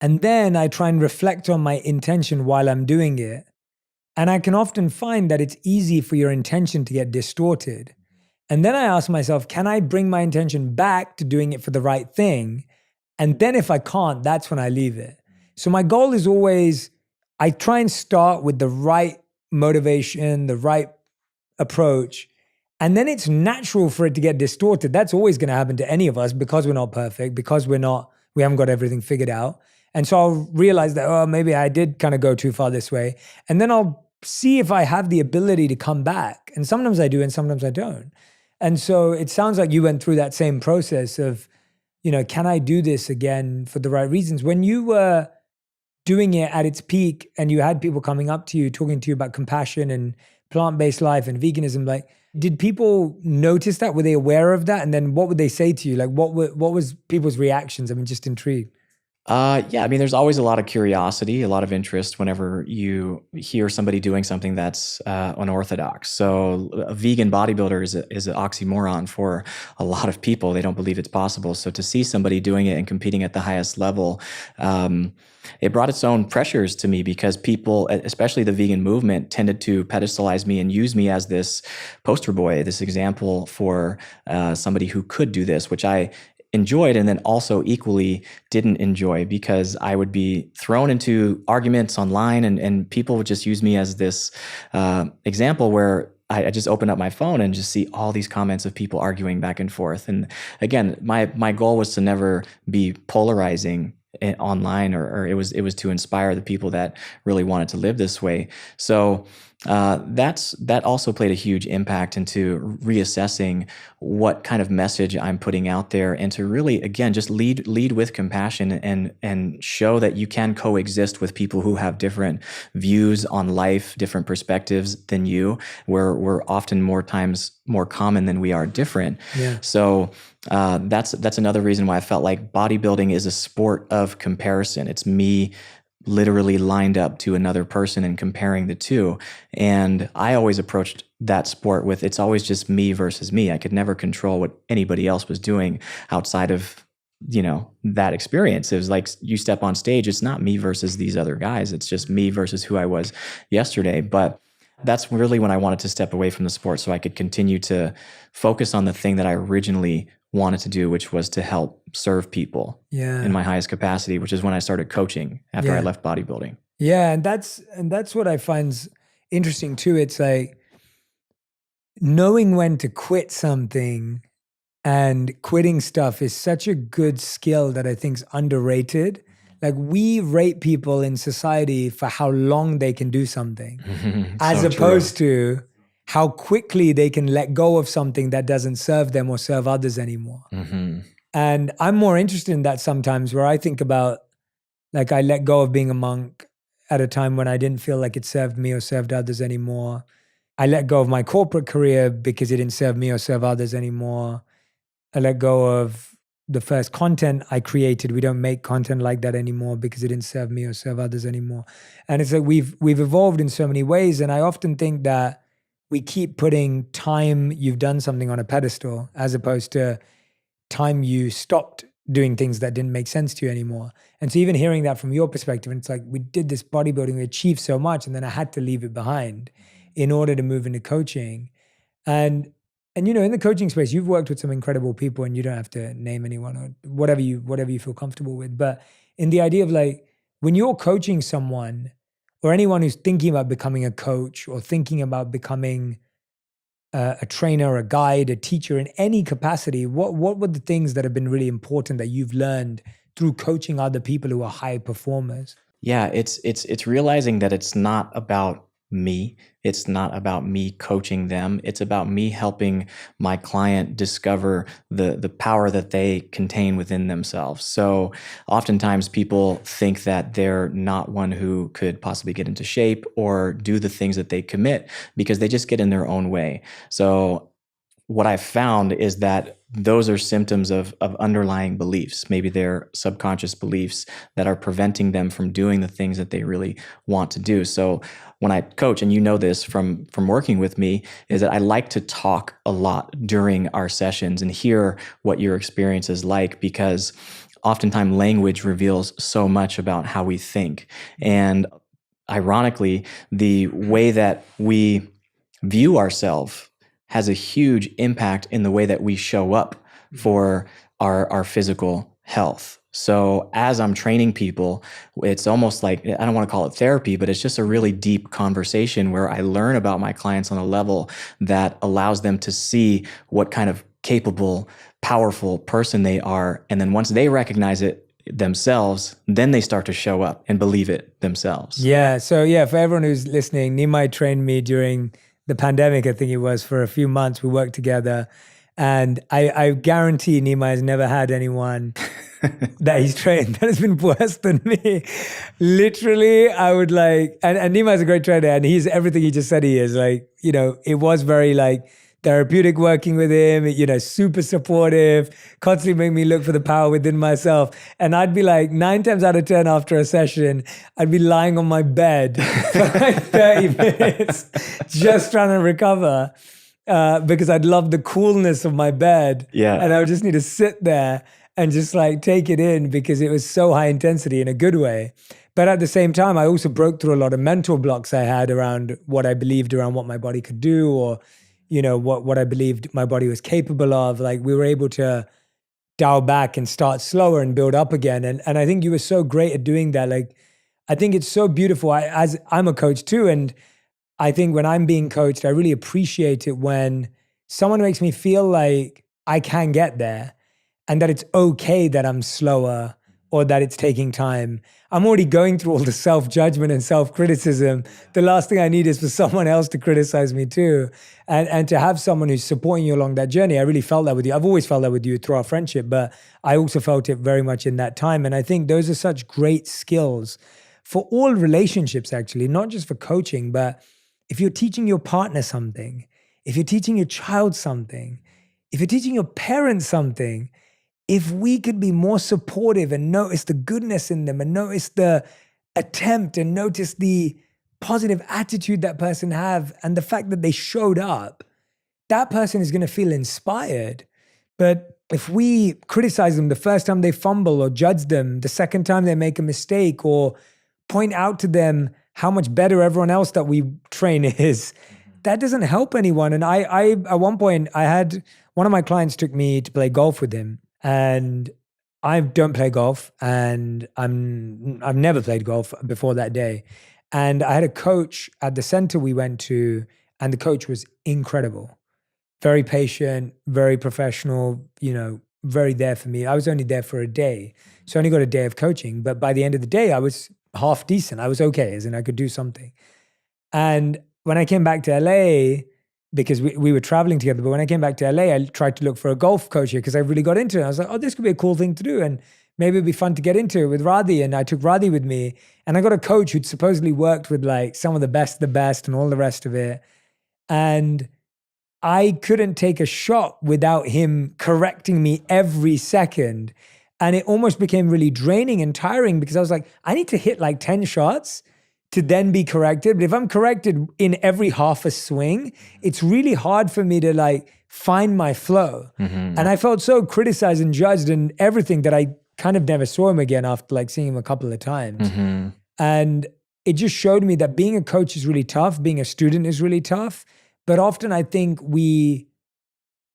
And then I try and reflect on my intention while I'm doing it. And I can often find that it's easy for your intention to get distorted. And then I ask myself, can I bring my intention back to doing it for the right thing? And then if I can't, that's when I leave it. So my goal is always, I try and start with the right motivation, the right approach. And then it's natural for it to get distorted. That's always going to happen to any of us, because we're not perfect, because we haven't got everything figured out. And so I'll realize that, oh, maybe I did kind of go too far this way. And then I'll see if I have the ability to come back. And sometimes I do and sometimes I don't. And so it sounds like you went through that same process of, can I do this again for the right reasons? When you were doing it at its peak and you had people coming up to you, talking to you about compassion and plant-based life and veganism, like, did people notice that? Were they aware of that? And then what would they say to you? Like, what was people's reactions? I'm just intrigued. Yeah, I mean, there's always a lot of curiosity, a lot of interest whenever you hear somebody doing something that's unorthodox. So, a vegan bodybuilder is an oxymoron for a lot of people. They don't believe it's possible. So, to see somebody doing it and competing at the highest level, it brought its own pressures to me because people, especially the vegan movement, tended to pedestalize me and use me as this poster boy, this example for somebody who could do this, which I enjoyed and then also equally didn't enjoy because I would be thrown into arguments online and people would just use me as this example where I just open up my phone and just see all these comments of people arguing back and forth. And again, my goal was to never be polarizing online, or it was to inspire the people that really wanted to live this way. So that also played a huge impact into reassessing what kind of message I'm putting out there, and to really, again, just lead with compassion and show that you can coexist with people who have different views on life, different perspectives than you. We're often more times more common than we are different. Yeah. So that's another reason why I felt like bodybuilding is a sport of comparison. It's me literally lined up to another person and comparing the two. And I always approached that sport with, it's always just me versus me. I could never control what anybody else was doing outside of, that experience. It was like, you step on stage, it's not me versus these other guys. It's just me versus who I was yesterday. But that's really when I wanted to step away from the sport so I could continue to focus on the thing that I originally wanted to do, which was to help serve people in my highest capacity, which is when I started coaching after I left bodybuilding. Yeah, and that's what I find interesting too. It's like knowing when to quit something, and quitting stuff is such a good skill that I think is underrated. Like, we rate people in society for how long they can do something, as opposed to how quickly they can let go of something that doesn't serve them or serve others anymore. And I'm more interested in that sometimes, where I think about, like, I let go of being a monk at a time when I didn't feel like it served me or served others anymore. I let go of my corporate career because it didn't serve me or serve others anymore. I let go of the first content I created. We don't make content like that anymore because it didn't serve me or serve others anymore. And it's like we've evolved in so many ways. And I often think that we keep putting time you've done something on a pedestal, as opposed to time you stopped doing things that didn't make sense to you anymore. And so even hearing that from your perspective, and it's like, we did this bodybuilding, we achieved so much, and then I had to leave it behind in order to move into coaching. And in the coaching space, you've worked with some incredible people, and you don't have to name anyone or whatever you feel comfortable with. But in the idea of, like, when you're coaching someone or anyone who's thinking about becoming a coach or thinking about becoming a trainer, a guide, a teacher in any capacity, what were the things that have been really important that you've learned through coaching other people who are high performers? Yeah, it's realizing that it's not about me. It's not about me coaching them. It's about me helping my client discover the power that they contain within themselves. So oftentimes people think that they're not one who could possibly get into shape or do the things that they commit because they just get in their own way. So what I've found is that those are symptoms of underlying beliefs. Maybe they're subconscious beliefs that are preventing them from doing the things that they really want to do. So when I coach, and you know this from working with me, is that I like to talk a lot during our sessions and hear what your experience is like, because oftentimes language reveals so much about how we think. And ironically, the way that we view ourselves has a huge impact in the way that we show up for our physical health. So as I'm training people, it's almost like, I don't want to call it therapy, but it's just a really deep conversation where I learn about my clients on a level that allows them to see what kind of capable, powerful person they are. And then once they recognize it themselves, then they start to show up and believe it themselves. Yeah. So for everyone who's listening, Nimai trained me during the pandemic. I think it was, for a few months. We worked together, and I guarantee Nimai has never had anyone that he's trained that has been worse than me. Literally, I would like, and Nimai is a great trainer, and he's everything he just said he is. Like, it was very like, therapeutic working with him, super supportive, constantly make me look for the power within myself. And I'd be like 9 times out of 10 after a session, I'd be lying on my bed for like 30 minutes, just trying to recover because I'd love the coolness of my bed. Yeah. And I would just need to sit there and just like take it in because it was so high intensity in a good way. But at the same time, I also broke through a lot of mental blocks I had around what I believed around what my body could do, or, what I believed my body was capable of. Like, we were able to dial back and start slower and build up again. And I think you were so great at doing that. Like, I think it's so beautiful. As I'm a coach too, and I think when I'm being coached, I really appreciate it when someone makes me feel like I can get there and that it's okay that I'm slower or that it's taking time. I'm already going through all the self-judgment and self-criticism. The last thing I need is for someone else to criticize me too. And to have someone who's supporting you along that journey. I really felt that with you. I've always felt that with you through our friendship, but I also felt it very much in that time. And I think those are such great skills for all relationships, actually, not just for coaching, but if you're teaching your partner something, if you're teaching your child something, if you're teaching your parents something, if we could be more supportive and notice the goodness in them and notice the attempt and notice the positive attitude that person have and the fact that they showed up, that person is going to feel inspired. But if we criticize them the first time they fumble or judge them the second time they make a mistake or point out to them how much better everyone else that we train is, that doesn't help anyone. And I at one point, I had one of my clients took me to play golf with him. And I don't play golf, and I've never played golf before that day. And I had a coach at the center we went to, and the coach was incredible. Very patient, very professional, very there for me. I was only there for a day, so I only got a day of coaching. But by the end of the day, I was half decent. I was okay, as in I could do something. And when I came back to LA, because we were traveling together. But when I came back to LA, I tried to look for a golf coach here because I really got into it. I was like, oh, this could be a cool thing to do. And maybe it'd be fun to get into it with Radhi. And I took Radhi with me. And I got a coach who'd supposedly worked with like some of the best and all the rest of it. And I couldn't take a shot without him correcting me every second. And it almost became really draining and tiring because I was like, I need to hit like 10 shots to then be corrected. But if I'm corrected in every half a swing, it's really hard for me to like find my flow. Mm-hmm. And I felt so criticized and judged and everything that I kind of never saw him again after like seeing him a couple of times. Mm-hmm. And it just showed me that being a coach is really tough. Being a student is really tough. But often I think we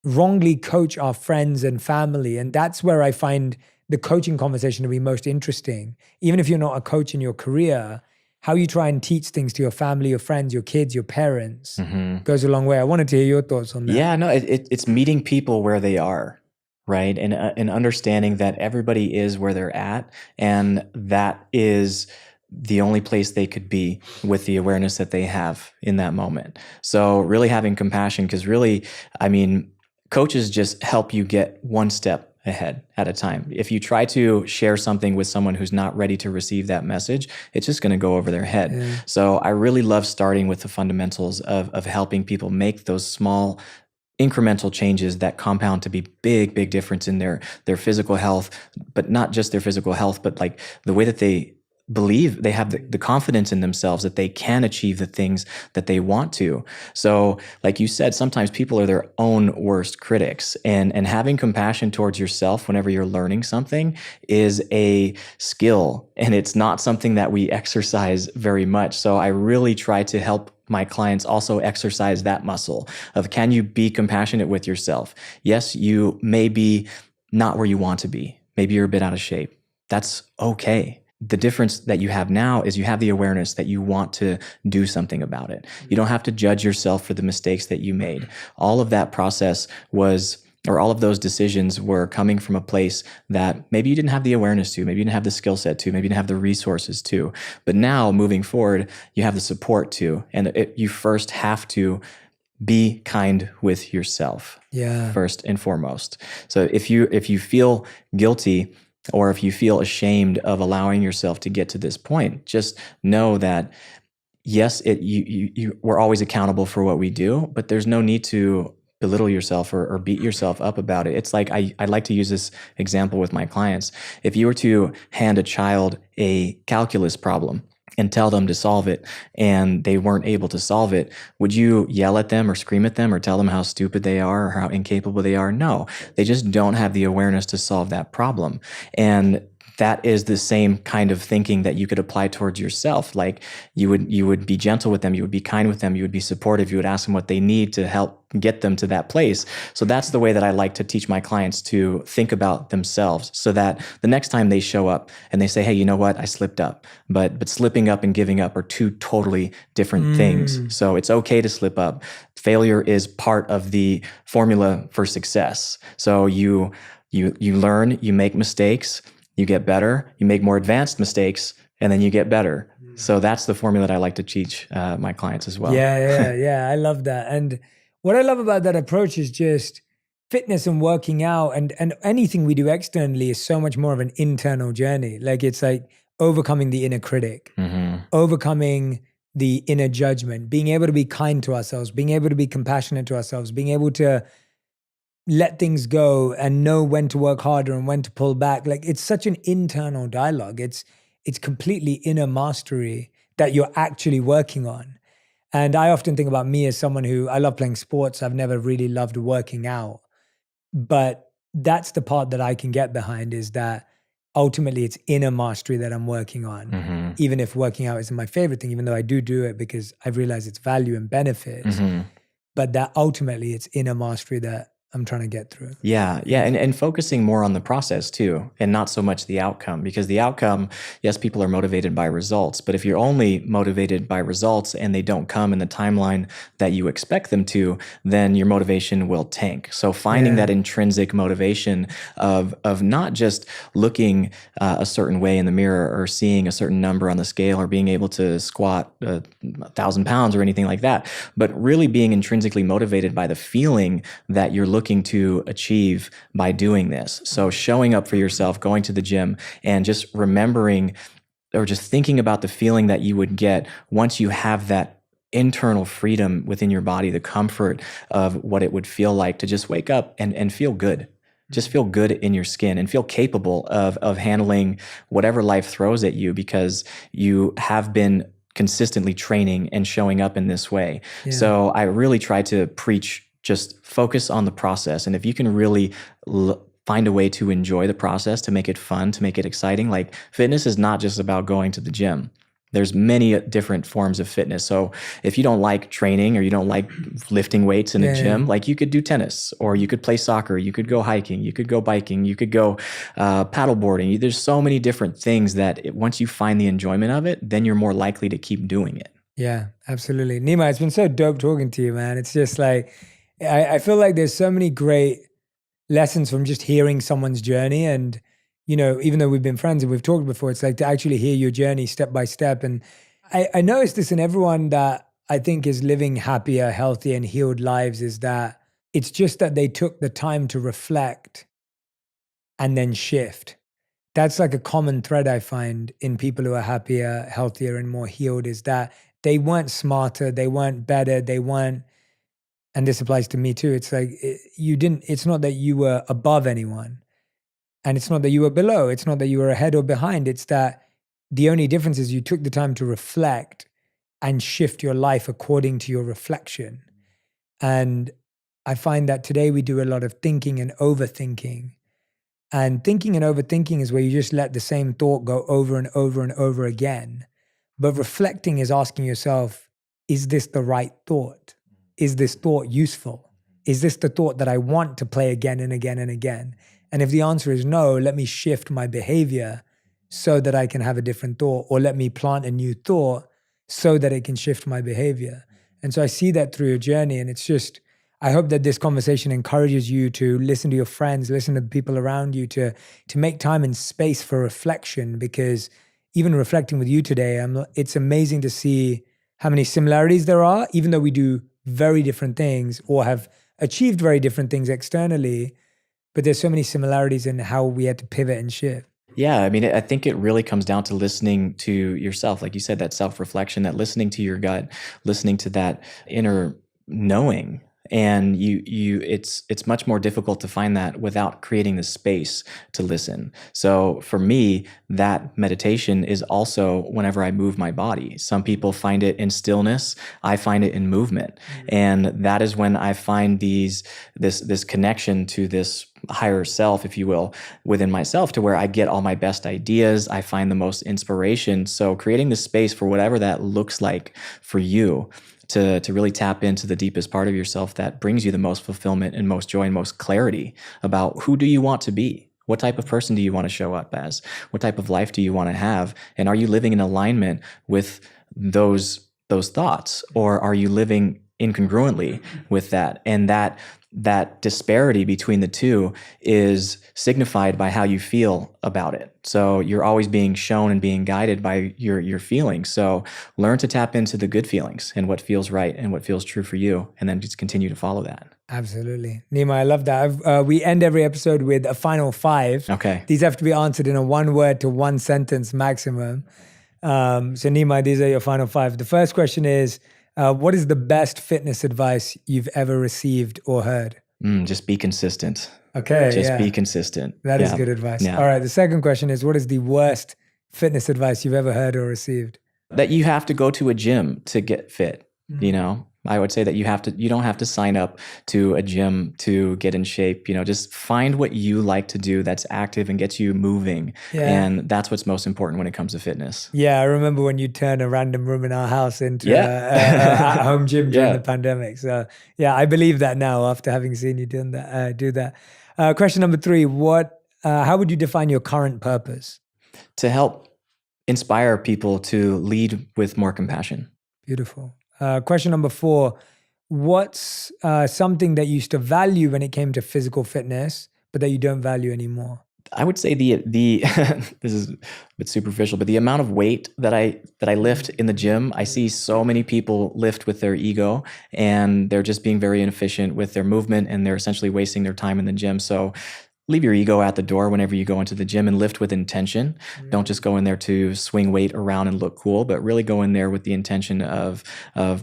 wrongly coach our friends and family. And that's where I find the coaching conversation to be most interesting. Even if you're not a coach in your career, how you try and teach things to your family, your friends, your kids, your parents goes a long way. I wanted to hear your thoughts on that. Yeah, no, it's meeting people where they are, right? And understanding that everybody is where they're at, and that is the only place they could be with the awareness that they have in that moment. So really having compassion, because really, I mean, coaches just help you get one step ahead at a time. If you try to share something with someone who's not ready to receive that message, it's just going to go over their head. Yeah. So I really love starting with the fundamentals of helping people make those small incremental changes that compound to be big difference in their physical health, but not just their physical health, but like the way that they believe, they have the confidence in themselves that they can achieve the things that they want to. So like you said, sometimes people are their own worst critics, and having compassion towards yourself whenever you're learning something is a skill, and it's not something that we exercise very much. So I really try to help my clients also exercise that muscle of, can you be compassionate with yourself? Yes, you may be not where you want to be. Maybe you're a bit out of shape. That's okay. The difference that you have now is you have the awareness that you want to do something about it. You don't have to judge yourself for the mistakes that you made. All of that process all of those decisions were coming from a place that maybe you didn't have the awareness to, maybe you didn't have the skill set to, maybe you didn't have the resources to. But now moving forward, you have the support to, and you first have to be kind with yourself. Yeah. First and foremost. So if you feel guilty, or if you feel ashamed of allowing yourself to get to this point, just know that yes, we're always accountable for what we do, but there's no need to belittle yourself or beat yourself up about it. It's like I like to use this example with my clients. If you were to hand a child a calculus problem and tell them to solve it and they weren't able to solve it, would you yell at them or scream at them or tell them how stupid they are or how incapable they are? No, they just don't have the awareness to solve that problem. And that is the same kind of thinking that you could apply towards yourself. Like you would be gentle with them, you would be kind with them, you would be supportive, you would ask them what they need to help get them to that place. So that's the way that I like to teach my clients to think about themselves, so that the next time they show up and they say, hey, you know what, I slipped up. But slipping up and giving up are two totally different things. So it's okay to slip up. Failure is part of the formula for success. So you learn, you make mistakes, you get better, you make more advanced mistakes, and then you get better. So that's the formula that I like to teach my clients as well. Yeah. I love that. And what I love about that approach is just fitness and working out and anything we do externally is so much more of an internal journey. Like it's like overcoming the inner critic, overcoming the inner judgment, being able to be kind to ourselves, being able to be compassionate to ourselves, being able to let things go and know when to work harder and when to pull back. Like it's such an internal dialogue. It's completely inner mastery that you're actually working on. And I often think about me as someone who, I love playing sports. I've never really loved working out. But that's the part that I can get behind, is that ultimately it's inner mastery that I'm working on. Even if working out isn't my favorite thing, even though I do it because I've realized its value and benefits. But that ultimately it's inner mastery that I'm trying to get through. Yeah. And focusing more on the process too, and not so much the outcome, because the outcome, yes, people are motivated by results, but if you're only motivated by results and they don't come in the timeline that you expect them to, then your motivation will tank. So finding that intrinsic motivation of not just looking a certain way in the mirror or seeing a certain number on the scale or being able to squat 1,000 pounds or anything like that, but really being intrinsically motivated by the feeling that you're looking to achieve by doing this. So showing up for yourself, going to the gym, and just remembering or just thinking about the feeling that you would get once you have that internal freedom within your body, the comfort of what it would feel like to just wake up and feel good. Just feel good in your skin and feel capable of handling whatever life throws at you, because you have been consistently training and showing up in this way. So I really try to preach, just focus on the process. And if you can really find a way to enjoy the process, to make it fun, to make it exciting, like fitness is not just about going to the gym. There's many different forms of fitness. So if you don't like training or you don't like lifting weights in a gym, like you could do tennis, or you could play soccer, you could go hiking, you could go biking, you could go paddleboarding. There's so many different things that once you find the enjoyment of it, then you're more likely to keep doing it. Yeah, absolutely. Nima, it's been so dope talking to you, man. It's just like, I feel like there's so many great lessons from just hearing someone's journey. And, you know, even though we've been friends and we've talked before, it's like to actually hear your journey step by step. And I noticed this in everyone that I think is living happier, healthier, and healed lives, is that it's just that they took the time to reflect and then shift. That's like a common thread I find in people who are happier, healthier, and more healed, is that they weren't smarter, they weren't better, they weren't. And this applies to me too. It's like it's not that you were above anyone, and it's not that you were below. It's not that you were ahead or behind. It's that the only difference is you took the time to reflect and shift your life according to your reflection. And I find that today we do a lot of thinking and overthinking. And thinking and overthinking is where you just let the same thought go over and over and over again. But reflecting is asking yourself, is this the right thought? Is this thought useful? Is this the thought that I want to play again and again and again? And if the answer is no, let me shift my behavior so that I can have a different thought, or let me plant a new thought so that it can shift my behavior. And so I see that through your journey. And it's just, I hope that this conversation encourages you to listen to your friends, listen to the people around you, to make time and space for reflection, because even reflecting with you today, it's amazing to see how many similarities there are, even though we do very different things or have achieved very different things externally, but there's so many similarities in how we had to pivot and shift. Yeah, I mean, I think it really comes down to listening to yourself. Like you said, that self-reflection, that listening to your gut, listening to that inner knowing. and it's much more difficult to find that without creating the space to listen. So for me, that meditation is also whenever I move my body. Some people find it in stillness. I find it in movement. And that is when I find this connection to this higher self, if you will, within myself, to where I get all my best ideas. I find the most inspiration. So creating the space for whatever that looks like for you, to really tap into the deepest part of yourself that brings you the most fulfillment and most joy and most clarity about who do you want to be? What type of person do you want to show up as? What type of life do you want to have? And are you living in alignment with those thoughts, or are you living incongruently with that? And that disparity between the two is signified by how you feel about it. So you're always being shown and being guided by your feelings. So learn to tap into the good feelings and what feels right and what feels true for you, and then just continue to follow that. Absolutely. Nima, I love that. We end every episode with a final 5. Okay. These have to be answered in a 1-word to 1-sentence maximum. So Nima, these are your final 5. The first question is, what is the best fitness advice you've ever received or heard? Just be consistent. Okay. Just be consistent. That is good advice. Yeah. All right. The second question is, what is the worst fitness advice you've ever heard or received? That you have to go to a gym to get fit. You know, I would say that you don't have to sign up to a gym to get in shape. You know, just find what you like to do that's active and gets you moving. Yeah. And that's what's most important when it comes to fitness. Yeah, I remember when you turned a random room in our house into a at-home gym during the pandemic. So yeah, I believe that now after having seen you do that. Question number 3, how would you define your current purpose? To help inspire people to lead with more compassion. Beautiful. Question number 4, what's something that you used to value when it came to physical fitness, but that you don't value anymore? I would say the this is a bit superficial, but the amount of weight that I lift in the gym, I see so many people lift with their ego, and they're just being very inefficient with their movement, and they're essentially wasting their time in the gym. So leave your ego at the door whenever you go into the gym and lift with intention. Don't just go in there to swing weight around and look cool, but really go in there with the intention of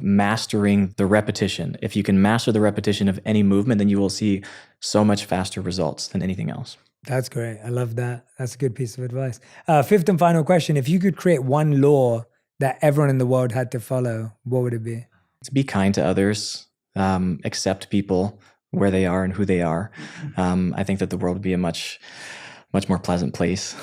mastering the repetition. If you can master the repetition of any movement, then you will see so much faster results than anything else. That's great. I love that. That's a good piece of advice. 5th and final question. If you could create one law that everyone in the world had to follow, what would it be? To be kind to others, accept people where they are and who they are. I think that the world would be a much more pleasant place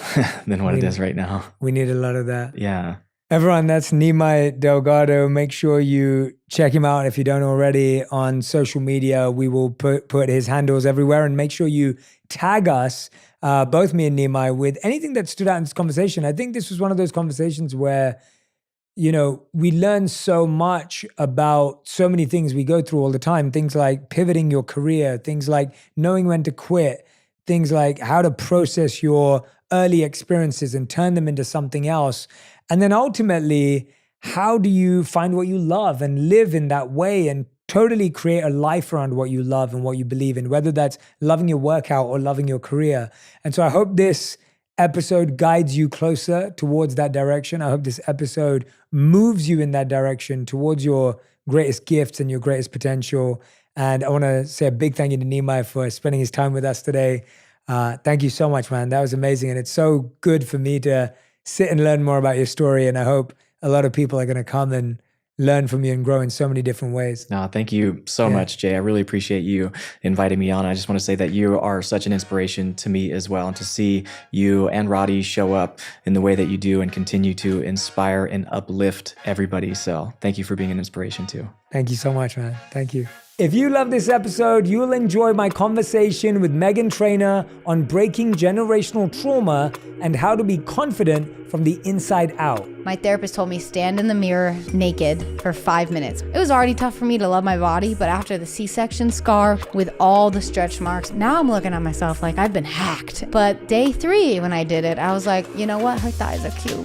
than what it is right now. We need a lot of that. Yeah. Everyone, that's Nima Delgado. Make sure you check him out if you don't already on social media. We will put his handles everywhere, and make sure you tag us, both me and Nima, with anything that stood out in this conversation. I think this was one of those conversations where, you know, we learn so much about so many things we go through all the time. Things like pivoting your career, things like knowing when to quit, things like how to process your early experiences and turn them into something else. And then ultimately, how do you find what you love and live in that way and totally create a life around what you love and what you believe in, whether that's loving your workout or loving your career. And so I hope this episode guides you closer towards that direction. I hope this episode moves you in that direction towards your greatest gifts and your greatest potential. And I want to say a big thank you to Nima for spending his time with us today. Thank you so much, man. That was amazing. And it's so good for me to sit and learn more about your story. And I hope a lot of people are going to come and learn from you and grow in so many different ways. No, thank you so much, Jay. I really appreciate you inviting me on. I just want to say that you are such an inspiration to me as well. And to see you and Roddy show up in the way that you do and continue to inspire and uplift everybody. So thank you for being an inspiration too. Thank you so much, man. Thank you. If you love this episode, you'll enjoy my conversation with Megan Trainor on breaking generational trauma and how to be confident from the inside out. My therapist told me stand in the mirror naked for 5 minutes. It was already tough for me to love my body, but after the C-section scar with all the stretch marks, now I'm looking at myself like I've been hacked. But day 3 when I did it, I was like, you know what? Her thighs are cute.